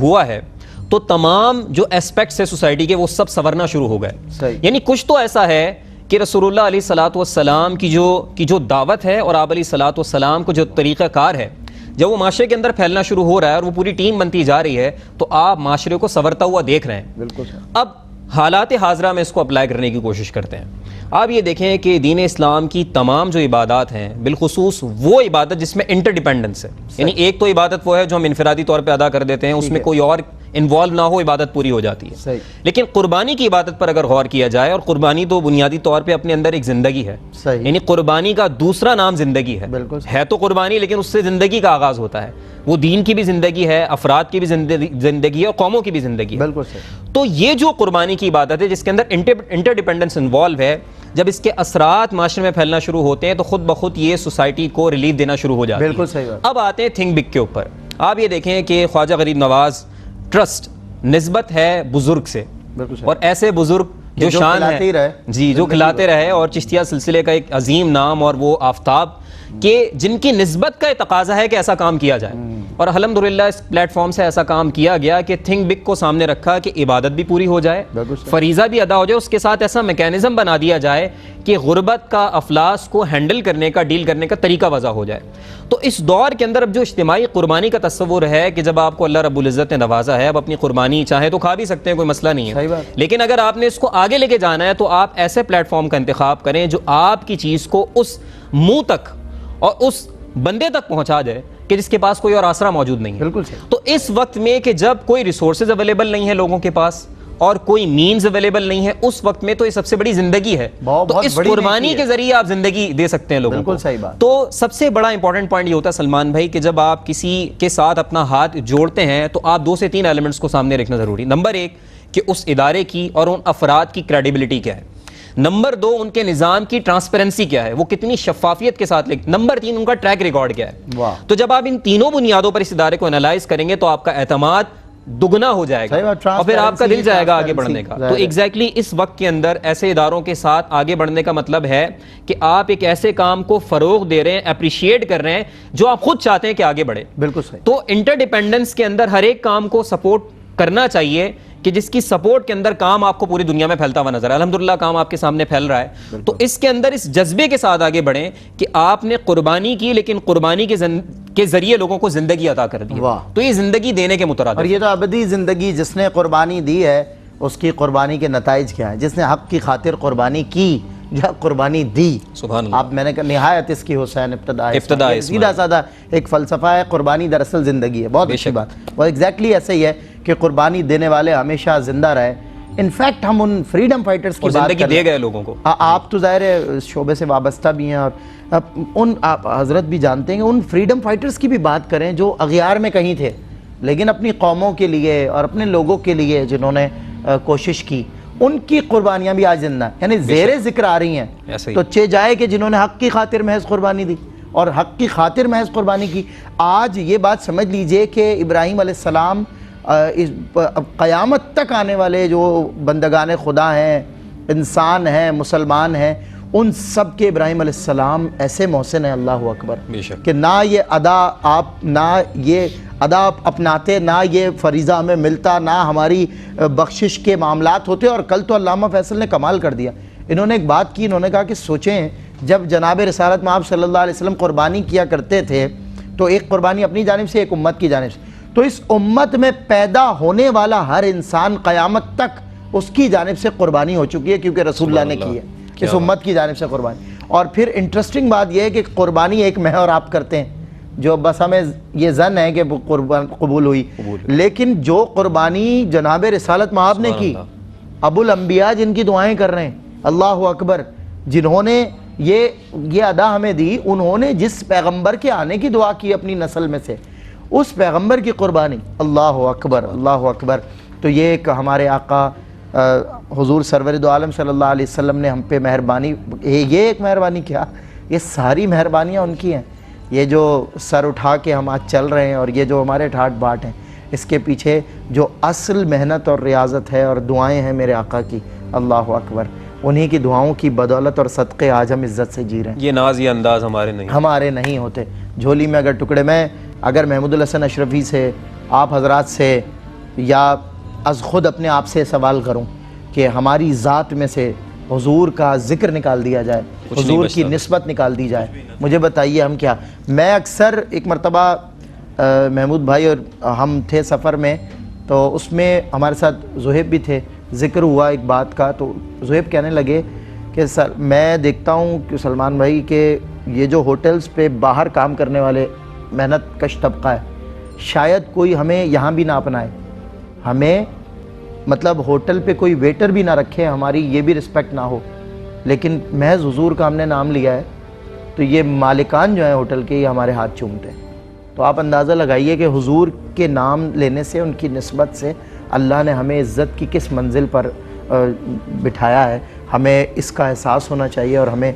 ہوا ہے تو تمام جو اسپیکٹس ہے سوسائٹی کے وہ سب سنورنا شروع ہو گئے۔ یعنی کچھ تو ایسا ہے کہ رسول اللہ علیہ الصلوۃ والسلام کی جو دعوت ہے، اور آپ علیہ الصلوۃ والسلام کو جو طریقہ کار ہے، جب وہ معاشرے کے اندر پھیلنا شروع ہو رہا ہے اور وہ پوری ٹیم بنتی جا رہی ہے، تو آپ معاشرے کو سنورتا ہوا دیکھ رہے ہیں۔ بالکل۔ اب حالات حاضرہ میں اس کو اپلائی کرنے کی کوشش کرتے ہیں۔ آپ یہ دیکھیں کہ دین اسلام کی تمام جو عبادات ہیں، بالخصوص وہ عبادت جس میں انٹر ڈیپینڈنس ہے، یعنی ایک تو عبادت وہ ہے جو ہم انفرادی طور پہ ادا کر دیتے ہیں، اس میں کوئی اور انوالو نہ ہو، عبادت پوری ہو جاتی ہے۔ لیکن قربانی کی عبادت پر اگر غور کیا جائے، اور قربانی تو بنیادی طور پہ اپنے اندر ایک زندگی ہے، یعنی قربانی کا دوسرا نام زندگی ہے تو قربانی، لیکن اس سے زندگی کا آغاز ہوتا ہے، وہ دین کی بھی زندگی ہے، افراد کی بھی زندگی ہے، اور قوموں کی بھی زندگی ہے۔ تو یہ جو قربانی کی عبادت ہے جس کے اندر انٹر ڈیپینڈنس انوالو ہے، جب اس کے اثرات معاشرے میں پھیلنا شروع ہوتے ہیں تو خود بخود یہ سوسائٹی کو ریلیف دینا شروع ہو جاتی ہے. بالکل صحیح بات. اب آتے ہیں تھنک بگ کے اوپر. آپ یہ دیکھیں کہ خواجہ غریب نواز ٹرسٹ نسبت ہے بزرگ سے, اور ایسے بزرگ جو شان ہے جی, جو کھلاتے رہے, اور چشتیہ سلسلے کا ایک عظیم نام اور وہ آفتاب کہ جن کی نسبت کا تقاضا ہے کہ ایسا کام کیا جائے, اور الحمدللہ اس پلیٹ فارم سے ایسا کام کیا گیا کہ تھنک بگ کو سامنے رکھا کہ عبادت بھی پوری ہو جائے, فریضہ بھی ادا ہو جائے, اس کے ساتھ ایسا میکینزم بنا دیا جائے کہ غربت کا افلاس کو ہینڈل کرنے کا, ڈیل کرنے کا طریقہ وضع ہو جائے. تو اس دور کے اندر اب جو اجتماعی قربانی کا تصور ہے کہ جب آپ کو اللہ رب العزت نے نوازا ہے, اب اپنی قربانی چاہے تو کھا بھی سکتے ہیں, کوئی مسئلہ نہیں ہے, لیکن اگر آپ نے اس کو آگے لے کے جانا ہے تو آپ ایسے پلیٹ فارم کا انتخاب کریں جو آپ کی چیز کو اس منہ تک اور اس بندے تک پہنچا جائے کہ جس کے پاس کوئی اور آسرا موجود نہیں ہے. بالکل. تو اس وقت میں کہ جب کوئی ریسورسز اویلیبل نہیں ہے لوگوں کے پاس اور کوئی مینز اویلیبل نہیں ہے, اس وقت میں تو یہ سب سے بڑی زندگی ہے, تو اس قربانی کے ذریعے آپ زندگی دے سکتے ہیں لوگوں کو. بالکل صحیح بات. تو سب سے بڑا امپورٹنٹ پوائنٹ یہ ہوتا ہے سلمان بھائی کہ جب آپ کسی کے ساتھ اپنا ہاتھ جوڑتے ہیں تو آپ 2 سے 3 ایلیمنٹس کو سامنے رکھنا ضروری. نمبر 1 کہ اس ادارے کی اور ان افراد کی کریڈیبلٹی کیا ہے. نمبر 2 ان کے نظام کی ٹرانسپیرنسی کیا ہے, وہ کتنی شفافیت کے ساتھ لکھ. نمبر 3 ان کا ٹریک ریکارڈ کیا ہے. تو جب آپ ان تینوں بنیادوں پر اس ادارے کو انالائز کریں گے تو آپ کا اعتماد دگنا ہو جائے گا اور پھر آپ کا دل جائے گا آگے بڑھنے کا. تو ایگزیکٹلی اس وقت کے اندر ایسے اداروں کے ساتھ آگے بڑھنے کا مطلب ہے کہ آپ ایک ایسے کام کو فروغ دے رہے ہیں, اپریشیٹ کر رہے ہیں جو آپ خود چاہتے ہیں کہ آگے بڑھے. بالکل صحیح. تو انٹر ڈیپینڈنس کے اندر ہر ایک کام کو سپورٹ کرنا چاہیے کہ جس کی سپورٹ کے اندر کام آپ کو پوری دنیا میں پھیلتا ہوا نظر ہے. الحمدللہ کام آپ کے سامنے پھیل رہا ہے. تو اس کے اندر اس جذبے کے ساتھ آگے بڑھیں کہ آپ نے قربانی کی, لیکن قربانی کے ذریعے لوگوں کو زندگی عطا کر دی. تو یہ زندگی دینے کے مترادف. اور یہ تو ابدی زندگی, جس نے قربانی دی ہے اس کی قربانی کے نتائج کیا ہیں. جس نے حق کی خاطر قربانی کی یا قربانی دی, سبحان اللہ. آپ میں نے کہا نہایت اس کی حسین ابتدا سیدھا سادہ ایک فلسفہ ہے. قربانی دراصل زندگی ہے. بہت اچھی بات. وہ ایگزیکٹلی ایسے ہی ہے کہ قربانی دینے والے ہمیشہ زندہ رہے. انفیکٹ ہم ان فریڈم فائٹرز کی بات زندگی دے گئے لوگوں کو. آپ تو ظاہر ہے شعبے سے وابستہ بھی ہیں, اور ان آپ حضرت بھی جانتے ہیں کہ ان فریڈم فائٹرز کی بھی بات کریں جو اغیار میں کہیں تھے لیکن اپنی قوموں کے لیے اور اپنے لوگوں کے لیے جنہوں نے کوشش کی, ان کی قربانیاں بھی آج زندہ ہیں. یعنی زیر ذکر آ رہی ہیں تو چے جائے کہ جنہوں نے حق کی خاطر محض قربانی دی اور حق کی خاطر محض قربانی کی. آج یہ بات سمجھ لیجئے کہ ابراہیم علیہ السلام قیامت تک آنے والے جو بندگان خدا ہیں, انسان ہیں, مسلمان ہیں, ان سب کے ابراہیم علیہ السلام ایسے محسن ہیں, اللہ اکبر, کہ نہ یہ ادا اپناتے, نہ یہ فریضہ ہمیں ملتا, نہ ہماری بخشش کے معاملات ہوتے. اور کل تو علامہ فیصل نے کمال کر دیا. انہوں نے ایک بات کی, انہوں نے کہا کہ سوچیں جب جناب رسالت مآب صلی اللہ علیہ وسلم قربانی کیا کرتے تھے تو ایک قربانی اپنی جانب سے, ایک امت کی جانب سے, تو اس امت میں پیدا ہونے والا ہر انسان قیامت تک اس کی جانب سے قربانی ہو چکی ہے کیونکہ رسول اللہ نے کی ہے, اس امت کی جانب سے قربانی. اور پھر انٹرسٹنگ بات یہ ہے کہ قربانی ایک میں اور آپ کرتے ہیں جو بس ہمیں یہ ظن ہے کہ قبول ہوئی, لیکن جو قربانی جناب رسالت مآب نے کی, ابو الانبیاء جن کی دعائیں کر رہے ہیں, اللہ اکبر, جنہوں نے یہ ادا ہمیں دی, انہوں نے جس پیغمبر کے آنے کی دعا کی اپنی نسل میں سے, اس پیغمبر کی قربانی, اللہ اکبر, اللہ اکبر. تو یہ ایک ہمارے آقا حضور سرور دو عالم صلی اللہ علیہ وسلم نے ہم پہ مہربانی, یہ ایک مہربانی کیا, یہ ساری مہربانیاں ان کی ہیں. یہ جو سر اٹھا کے ہم آج چل رہے ہیں اور یہ جو ہمارے ٹھاٹ باٹ ہیں, اس کے پیچھے جو اصل محنت اور ریاضت ہے اور دعائیں ہیں میرے آقا کی, اللہ اکبر, انہی کی دعاؤں کی بدولت اور صدقے آج ہم عزت سے جی رہے ہیں. یہ ناز, یہ انداز ہمارے نہیں ہوتے. جھولی میں اگر ٹکڑے, میں اگر محمود الحسن اشرفی سے, آپ حضرات سے, یا از خود اپنے آپ سے سوال کروں کہ ہماری ذات میں سے حضور کا ذکر نکال دیا جائے, حضور کی نسبت نکال دی جائے, مجھے بتائیے ہم کیا. میں اکثر ایک مرتبہ محمود بھائی اور ہم تھے سفر میں, تو اس میں ہمارے ساتھ زہیب بھی تھے, ذکر ہوا ایک بات کا, تو زہیب کہنے لگے کہ سر میں دیکھتا ہوں کہ سلمان بھائی کہ یہ جو ہوٹلز پہ باہر کام کرنے والے محنت کش طبقہ ہے, شاید کوئی ہمیں یہاں بھی نہ اپنائے, ہمیں مطلب ہوٹل پہ کوئی ویٹر بھی نہ رکھے, ہماری یہ بھی رسپیکٹ نہ ہو, لیکن محض حضور کا ہم نے نام لیا ہے تو یہ مالکان جو ہیں ہوٹل کے, یہ ہمارے ہاتھ چومتے ہیں. تو آپ اندازہ لگائیے کہ حضور کے نام لینے سے, ان کی نسبت سے اللہ نے ہمیں عزت کی کس منزل پر بٹھایا ہے. ہمیں اس کا احساس ہونا چاہیے اور ہمیں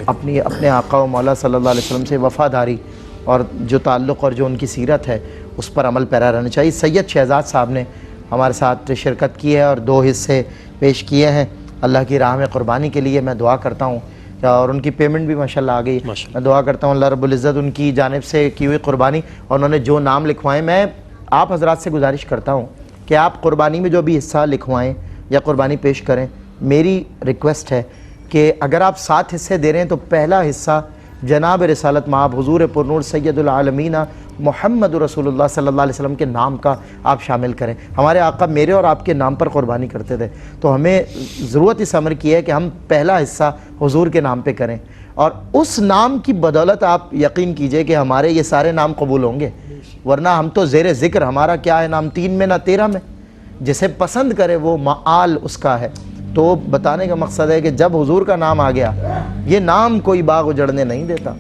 اپنے آقا و مولا صلی اللہ علیہ وسلم سے وفاداری اور جو تعلق اور جو ان کی سیرت ہے اس پر عمل پیرا رہنا چاہیے۔ سید شہزاد صاحب نے ہمارے ساتھ شرکت کی ہے اور 2 حصے پیش کیے ہیں۔ اللہ کی راہ میں قربانی کے لیے میں دعا کرتا ہوں، اور ان کی پیمنٹ بھی ماشاءاللہ آ گئی۔ میں دعا کرتا ہوں اللہ رب العزت ان کی جانب سے کی ہوئی قربانی اور انہوں نے جو نام لکھوائے، میں آپ حضرات سے گزارش کرتا ہوں کہ آپ قربانی میں جو بھی حصہ لکھوائیں یا قربانی پیش کریں، میری ریکویسٹ ہے کہ اگر آپ 7 حصے دے رہے ہیں تو پہلا حصہ جناب رسالت مآب حضور پرنور سید العالمین محمد رسول اللہ صلی اللہ علیہ وسلم کے نام کا آپ شامل کریں۔ ہمارے آقا میرے اور آپ کے نام پر قربانی کرتے تھے، تو ہمیں ضرورت اس امر کی ہے کہ ہم پہلا حصہ حضور کے نام پہ کریں، اور اس نام کی بدولت آپ یقین کیجئے کہ ہمارے یہ سارے نام قبول ہوں گے، ورنہ ہم تو زیر ذکر، ہمارا کیا ہے نام 3 میں نہ 13 میں، جسے پسند کرے وہ معال اس کا ہے۔ تو بتانے کا مقصد ہے کہ جب حضور کا نام آ گیا، یہ نام کوئی باغ اجڑنے نہیں دیتا،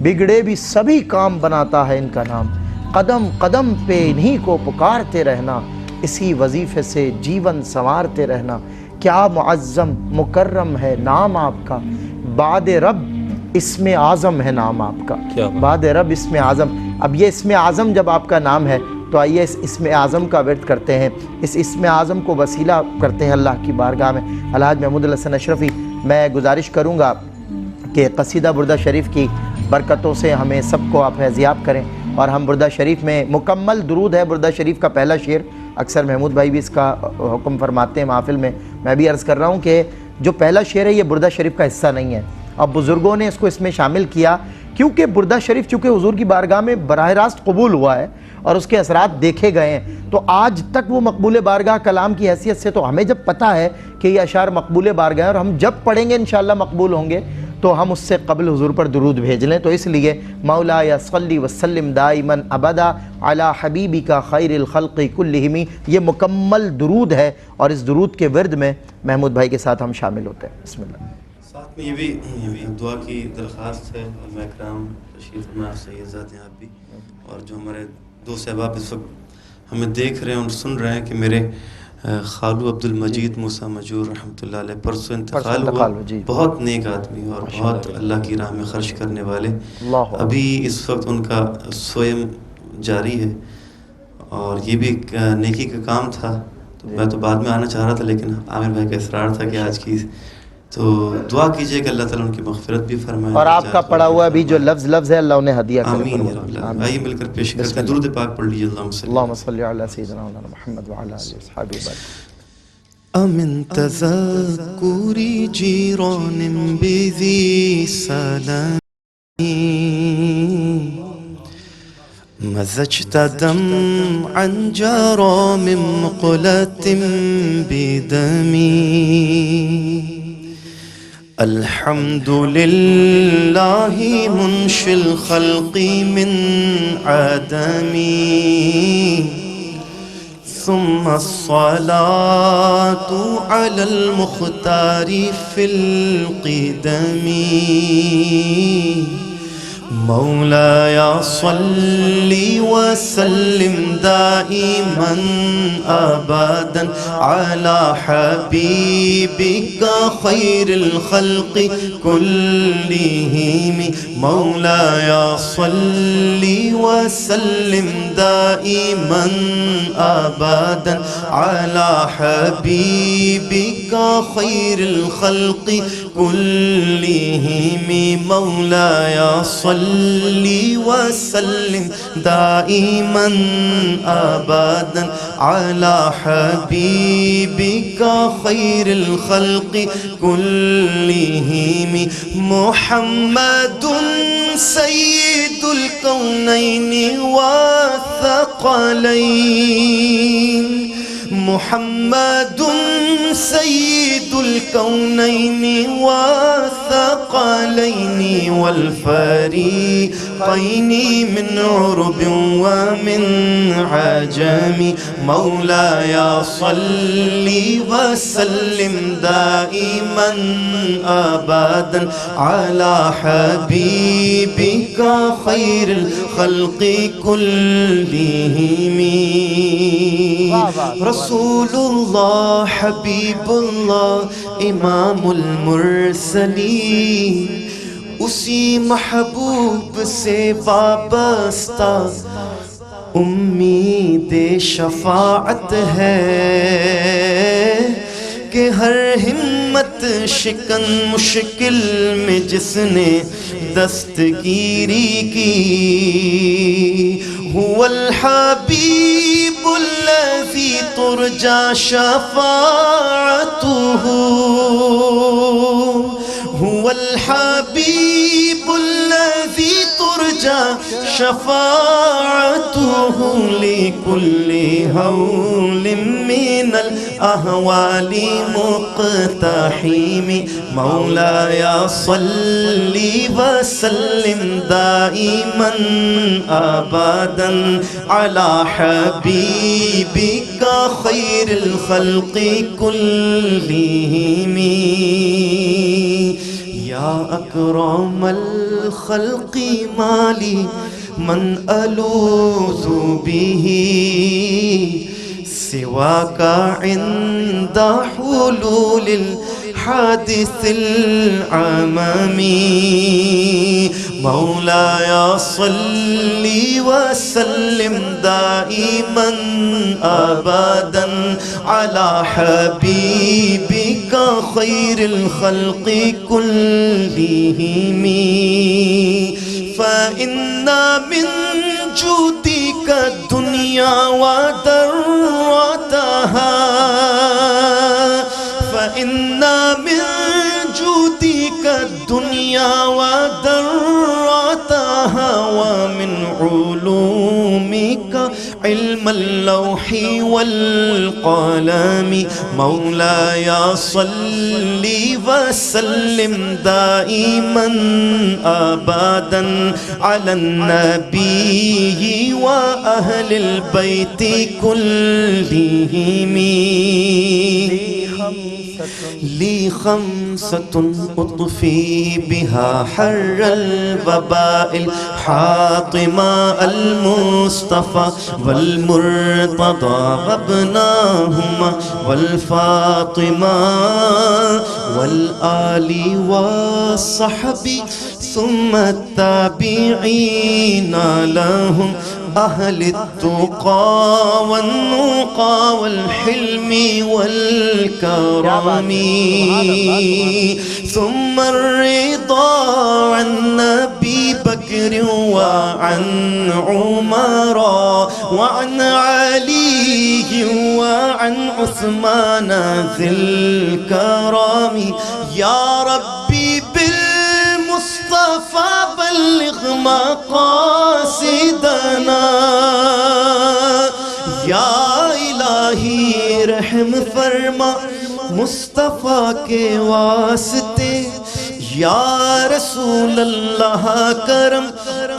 بگڑے بھی سبھی کام بناتا ہے ان کا نام، قدم قدم پہ انہی کو پکارتے رہنا، اسی وظیفے سے جیون سنوارتے رہنا، کیا معظم مکرم ہے نام آپ کا، بعد رب اسم اعظم ہے نام آپ کا، بعد رب اسم اعظم۔ اب یہ اسم اعظم جب آپ کا نام ہے تو آئیے اس اسم اعظم کا ورد کرتے ہیں، اس اسم اعظم کو وسیلہ کرتے ہیں اللہ کی بارگاہ میں۔ الحاج محمود الحسن اشرفی، میں گزارش کروں گا کہ قصیدہ بردہ شریف کی برکتوں سے ہمیں سب کو آپ فیضیاب کریں، اور ہم بردہ شریف میں مکمل درود ہے بردہ شریف کا پہلا شعر، اکثر محمود بھائی بھی اس کا حکم فرماتے ہیں محافل میں، میں بھی عرض کر رہا ہوں کہ جو پہلا شعر ہے یہ بردہ شریف کا حصہ نہیں ہے، اب بزرگوں نے اس کو اس میں شامل کیا، کیونکہ بردہ شریف چونکہ حضور کی بارگاہ میں براہ راست قبول ہوا ہے اور اس کے اثرات دیکھے گئے ہیں، تو آج تک وہ مقبول بارگاہ کلام کی حیثیت سے، تو ہمیں جب پتہ ہے کہ یہ اشعار مقبول بارگاہ ہیں اور ہم جب پڑھیں گے انشاءاللہ مقبول ہوں گے، تو ہم اس سے قبل حضور پر درود بھیج لیں۔ تو اس لیے مولا یا صلی وسلم دائما ابدا علی حبیبک خیر الخلق کلہم، یہ مکمل درود ہے، اور اس درود کے ورد میں محمود بھائی کے ساتھ ہم شامل ہوتے ہیں۔ بسم اللہ۔ ساتھ میں یہ بھی دعا کی درخواست ہے، علماء کرام تشریف میں آپ سے یہ ذات ہیں آپ بھی، اور جو ہمارے 2 صحباب اس وقت ہمیں دیکھ رہے ہیں اور سن رہے ہیں کہ میرے خالو عبد المجید موسیٰ مجور رحمۃ اللہ علیہ پرسوں انتقال ہوا، بہت نیک آدمی اور بہت اللہ کی راہ میں خرچ کرنے والے، ابھی اس وقت ان کا سوئم جاری ہے، اور یہ بھی ایک نیکی کا کام تھا، تو میں تو بعد میں آنا چاہ رہا تھا لیکن عامر بھائی کا اصرار تھا کہ آج کی، تو دعا کیجئے کہ اللہ تعالیٰ ان کی مغفرت بھی فرمائے، اور آپ کا پڑھا ہوا بھی جو لفظ ہے اللہ انہیں ہدیہ کرے۔ آمین یا رب العالمین۔ آئیے مل کر پیش کرتے ہیں، درود پاک پڑھ لیجیے، اللہم صلی علی سیدنا محمد وعلی آلہ وصحبہ وسلم۔ من تذكر جيران بذي سلام مزجت دمعا جرى من مقلة بدمي، الحمد لله منشي الخلق من عدمي، ثم الصلاة على المختار في القدم، مولاي صل وسلم دائما أبدا على حبيبك خير الخلق كلهم، مولاي صل وسلم دائما أبدا على حبيبك خير الخلق كلهم، مولاي صل وسلم دائما أبدا على حبيبك خير الخلق كلهم، محمد سيد الكونين والثقلين، محمد سيد الكونين والثقلين والفريقين الخلقين من عرب ومن عجم مولاي صل وسلم دائما أبدا على حبيبك خير الخلق كلهم رسول الله حبيب الله امام المرسلین اسی محبوب سے وابستہ امید شفاعت ہے کہ ہر ہمت شکن مشکل میں جس نے دستگیری کی هو الحبیب الذی ترجى شفاعته هو الحبیب الذی ترجى شفاعته لكل هول من الأهوال مقتحم مولاي صل وسلم دائما أبدا على حبيبك خير الخلق كلهم يا أكرم الخلق مالي من ألوذ به سواك عند حلول الحادث العممي مولاي صل وسلم دائما أبدا على حبيبك خير الخلق كلهم فإن من جودك الدنيا وذرتها فإن من جودك الدنيا وذرتها ومن علومك علم اللوح والقلم مولاي صل وسلم دائما أبدا على النبي وأهل البيت كلهم لي خمسة أطفي بها حر الوباء الحاطمة المصطفى والمرتضى وابناهما والفاطمة والآل والصحب ثم التابعين لهم أهل التقى والنقى والحلم والكرم ثم الرضا عن أبي بكر وعن عمر وعن علي وعن عثمان ذي الكرم يا ربي بالمصطفى بلغ مقاصدنا یا الہی رحم فرما مصطفیٰ کے واسطے یا رسول اللہ کرم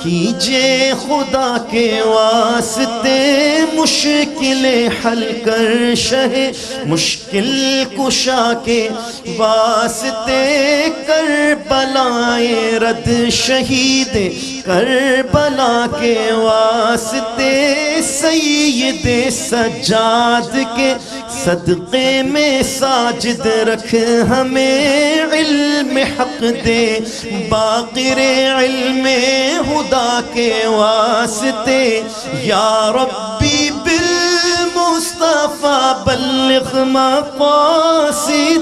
کیجئے خدا کے واسطے مشکل حل کر شہ مشکل کشا کے واسطے کربلائے رد شہید کربلا کے واسطے سید سجاد کے صدقے میں ساجد رکھ ہمیں علم حق دے باقر علم خدا کے واسطے یا ربی بالمصطفیٰ بلغ مقاصدنا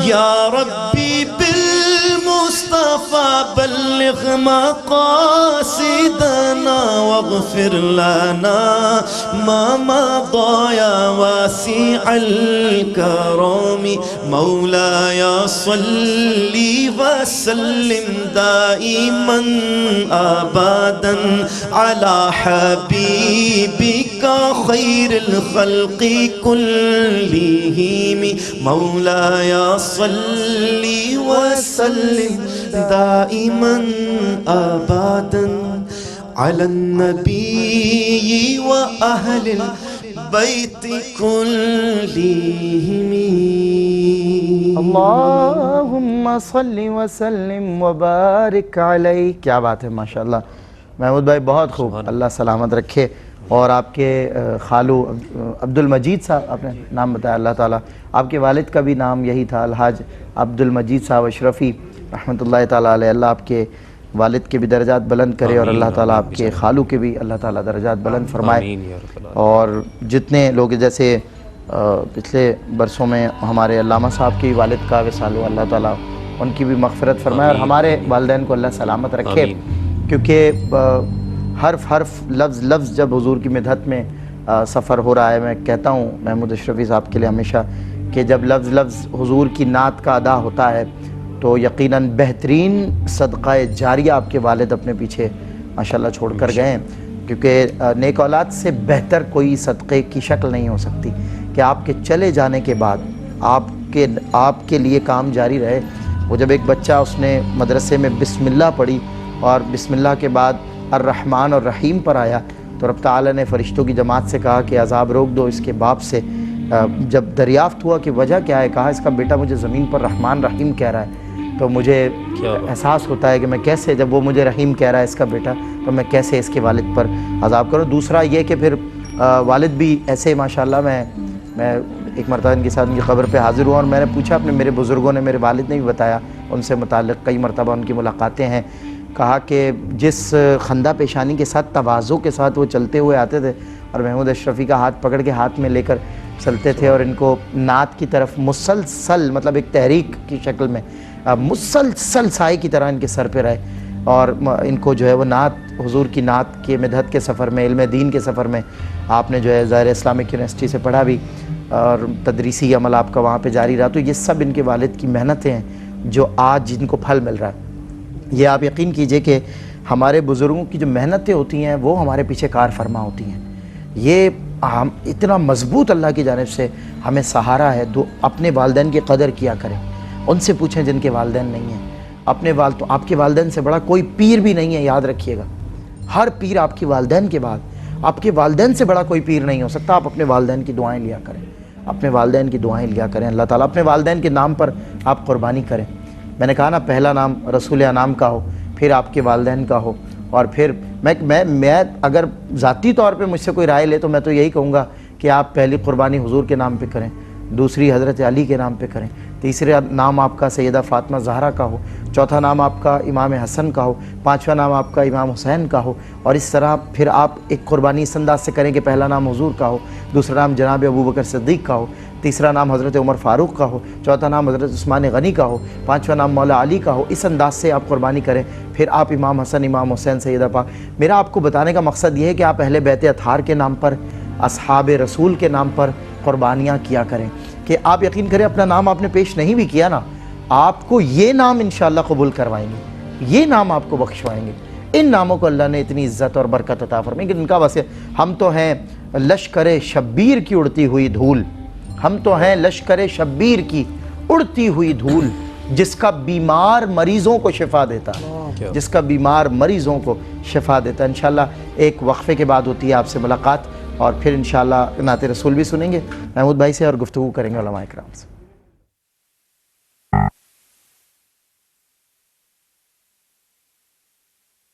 یا ربی بالمصطفیٰ بلغ مقاصدنا واغفر لنا ما مضى يا واسع الكرم مولاي صل وسلم دائما أبدا على حبيبك خير الخلق كلهم مولاي صل وسلم دائما أبدا على النبي وأهل البيت كلهم اللہم صلی وسلم وبارک علیہ. کیا بات ہے ماشاءاللہ محمود بھائی، بہت خوب. اللہ سلامت رکھے. اور آپ کے خالو عبد المجید صاحب، آپ نے نام بتایا، اللہ تعالیٰ آپ کے والد کا بھی نام یہی تھا، الحاج عبد المجید صاحب اشرفی رحمۃ اللہ تعالیٰ علیہ. اللہ آپ کے والد کے بھی درجات بلند کرے اور اللہ تعالیٰ آپ کے خالو کے بھی اللہ تعالیٰ درجات بلند فرمائے. اور جتنے لوگ جیسے پچھلے برسوں میں ہمارے علامہ صاحب کے والد کا وصال ہوا، اللہ تعالیٰ ان کی بھی مغفرت فرمائے اور ہمارے والدین کو اللہ سلامت رکھے. کیونکہ حرف حرف لفظ لفظ جب حضور کی مدحت میں سفر ہو رہا ہے، میں کہتا ہوں محمود اشرفی صاحب کے لیے ہمیشہ کہ جب لفظ لفظ حضور کی نعت کا ادا ہوتا ہے تو یقیناً بہترین صدقہ جاریہ آپ کے والد اپنے پیچھے ماشاءاللہ چھوڑ کر گئے ہیں. کیونکہ نیک اولاد سے بہتر کوئی صدقے کی شکل نہیں ہو سکتی کہ آپ کے چلے جانے کے بعد آپ کے لیے کام جاری رہے. وہ جب ایک بچہ اس نے مدرسے میں بسم اللہ پڑھی اور بسم اللہ کے بعد الرحمن اور رحیم پر آیا تو رب تعالیٰ نے فرشتوں کی جماعت سے کہا کہ عذاب روک دو اس کے باپ سے. جب دریافت ہوا کہ وجہ کیا ہے، کہا اس کا بیٹا مجھے زمین پر رحمان رحیم کہہ رہا ہے. تو مجھے احساس ہوتا ہے کہ میں کیسے، جب وہ مجھے رحیم کہہ رہا ہے اس کا بیٹا، تو میں کیسے اس کے والد پر عذاب کروں. دوسرا یہ کہ پھر والد بھی ایسے ماشاءاللہ میں ایک مرتبہ ان کے ساتھ ان کی قبر پہ حاضر ہوا اور میں نے پوچھا، اپنے میرے بزرگوں نے، میرے والد نے بھی بتایا، ان سے متعلق کئی مرتبہ ان کی ملاقاتیں ہیں. کہا کہ جس خندہ پیشانی کے ساتھ تواضع کے ساتھ وہ چلتے ہوئے آتے تھے اور محمود اشرفی کا ہاتھ پکڑ کے ہاتھ میں لے کر چلتے تھے اور ان کو نعت کی طرف مسلسل، مطلب ایک تحریک کی شکل میں مسلسل سائے کی طرح ان کے سر پہ رہے. اور ان کو جو ہے وہ نعت، حضور کی نعت کے مدحت کے سفر میں، علم دین کے سفر میں آپ نے جو ہے ظاہر اسلامک یونیورسٹی سے پڑھا بھی اور تدریسی عمل آپ کا وہاں پہ جاری رہا. تو یہ سب ان کے والد کی محنتیں ہیں جو آج جن کو پھل مل رہا ہے. یہ آپ یقین کیجئے کہ ہمارے بزرگوں کی جو محنتیں ہوتی ہیں وہ ہمارے پیچھے کار فرما ہوتی ہیں. یہ اتنا مضبوط اللہ کی جانب سے ہمیں سہارا ہے. تو اپنے والدین کی قدر کیا کریں، ان سے پوچھیں جن کے والدین نہیں ہیں. اپنے تو آپ کے والدین سے بڑا کوئی پیر بھی نہیں ہے، یاد رکھیے گا. ہر پیر آپ کے والدین کے بعد، آپ کے والدین سے بڑا کوئی پیر نہیں ہو سکتا. آپ اپنے والدین کی دعائیں لیا کریں، اپنے والدین کی دعائیں لیا کریں. اللہ تعالیٰ اپنے والدین کے نام پر آپ قربانی کریں. میں نے کہا نا، پہلا نام رسول انعام کا ہو، پھر آپ کے والدین کا ہو، اور پھر میں اگر ذاتی طور پہ مجھ سے کوئی رائے لے تو میں تو یہی کہوں گا کہ آپ پہلی قربانی حضور کے نام پہ کریں، دوسری حضرت علی کے نام پہ کریں، تیسرا نام آپ کا سیدہ فاطمہ زہرا کا ہو، چوتھا نام آپ کا امام حسن کا ہو، پانچواں نام آپ کا امام حسین کا ہو. اور اس طرح پھر آپ ایک قربانی اس انداز سے کریں کہ پہلا نام حضور کا ہو، دوسرا نام جناب ابوبکر صدیق کا ہو، تیسرا نام حضرت عمر فاروق کا ہو، چوتھا نام حضرت عثمان غنی کا ہو، پانچواں نام مولا علی کا ہو. اس انداز سے آپ قربانی کریں. پھر آپ امام حسن، امام حسین، سیدہ پاک. میرا آپ کو بتانے کا مقصد یہ ہے کہ آپ اہل بیت اطہار کے نام پر، اصحاب رسول کے نام پر قربانیاں کیا کریں. کہ آپ یقین کریں، اپنا نام آپ نے پیش نہیں بھی کیا نا، آپ کو یہ نام انشاءاللہ قبول کروائیں گے، یہ نام آپ کو بخشوائیں گے. ان ناموں کو اللہ نے اتنی عزت اور برکت عطا فرمائی کہ ان کا واسطہ ہم تو ہیں لشکر شبیر کی اڑتی ہوئی دھول. ہم تو ہیں لشکر شبیر کی اڑتی ہوئی دھول، جس کا بیمار مریضوں کو شفا دیتا ہے، جس کا بیمار مریضوں کو شفا دیتا ہے. انشاءاللہ ایک وقفے کے بعد ہوتی ہے آپ سے ملاقات، اور پھر انشاءاللہ نعت رسول بھی سنیں گے محمود بھائی سے اور گفتگو کریں گے علماء اکرام سے.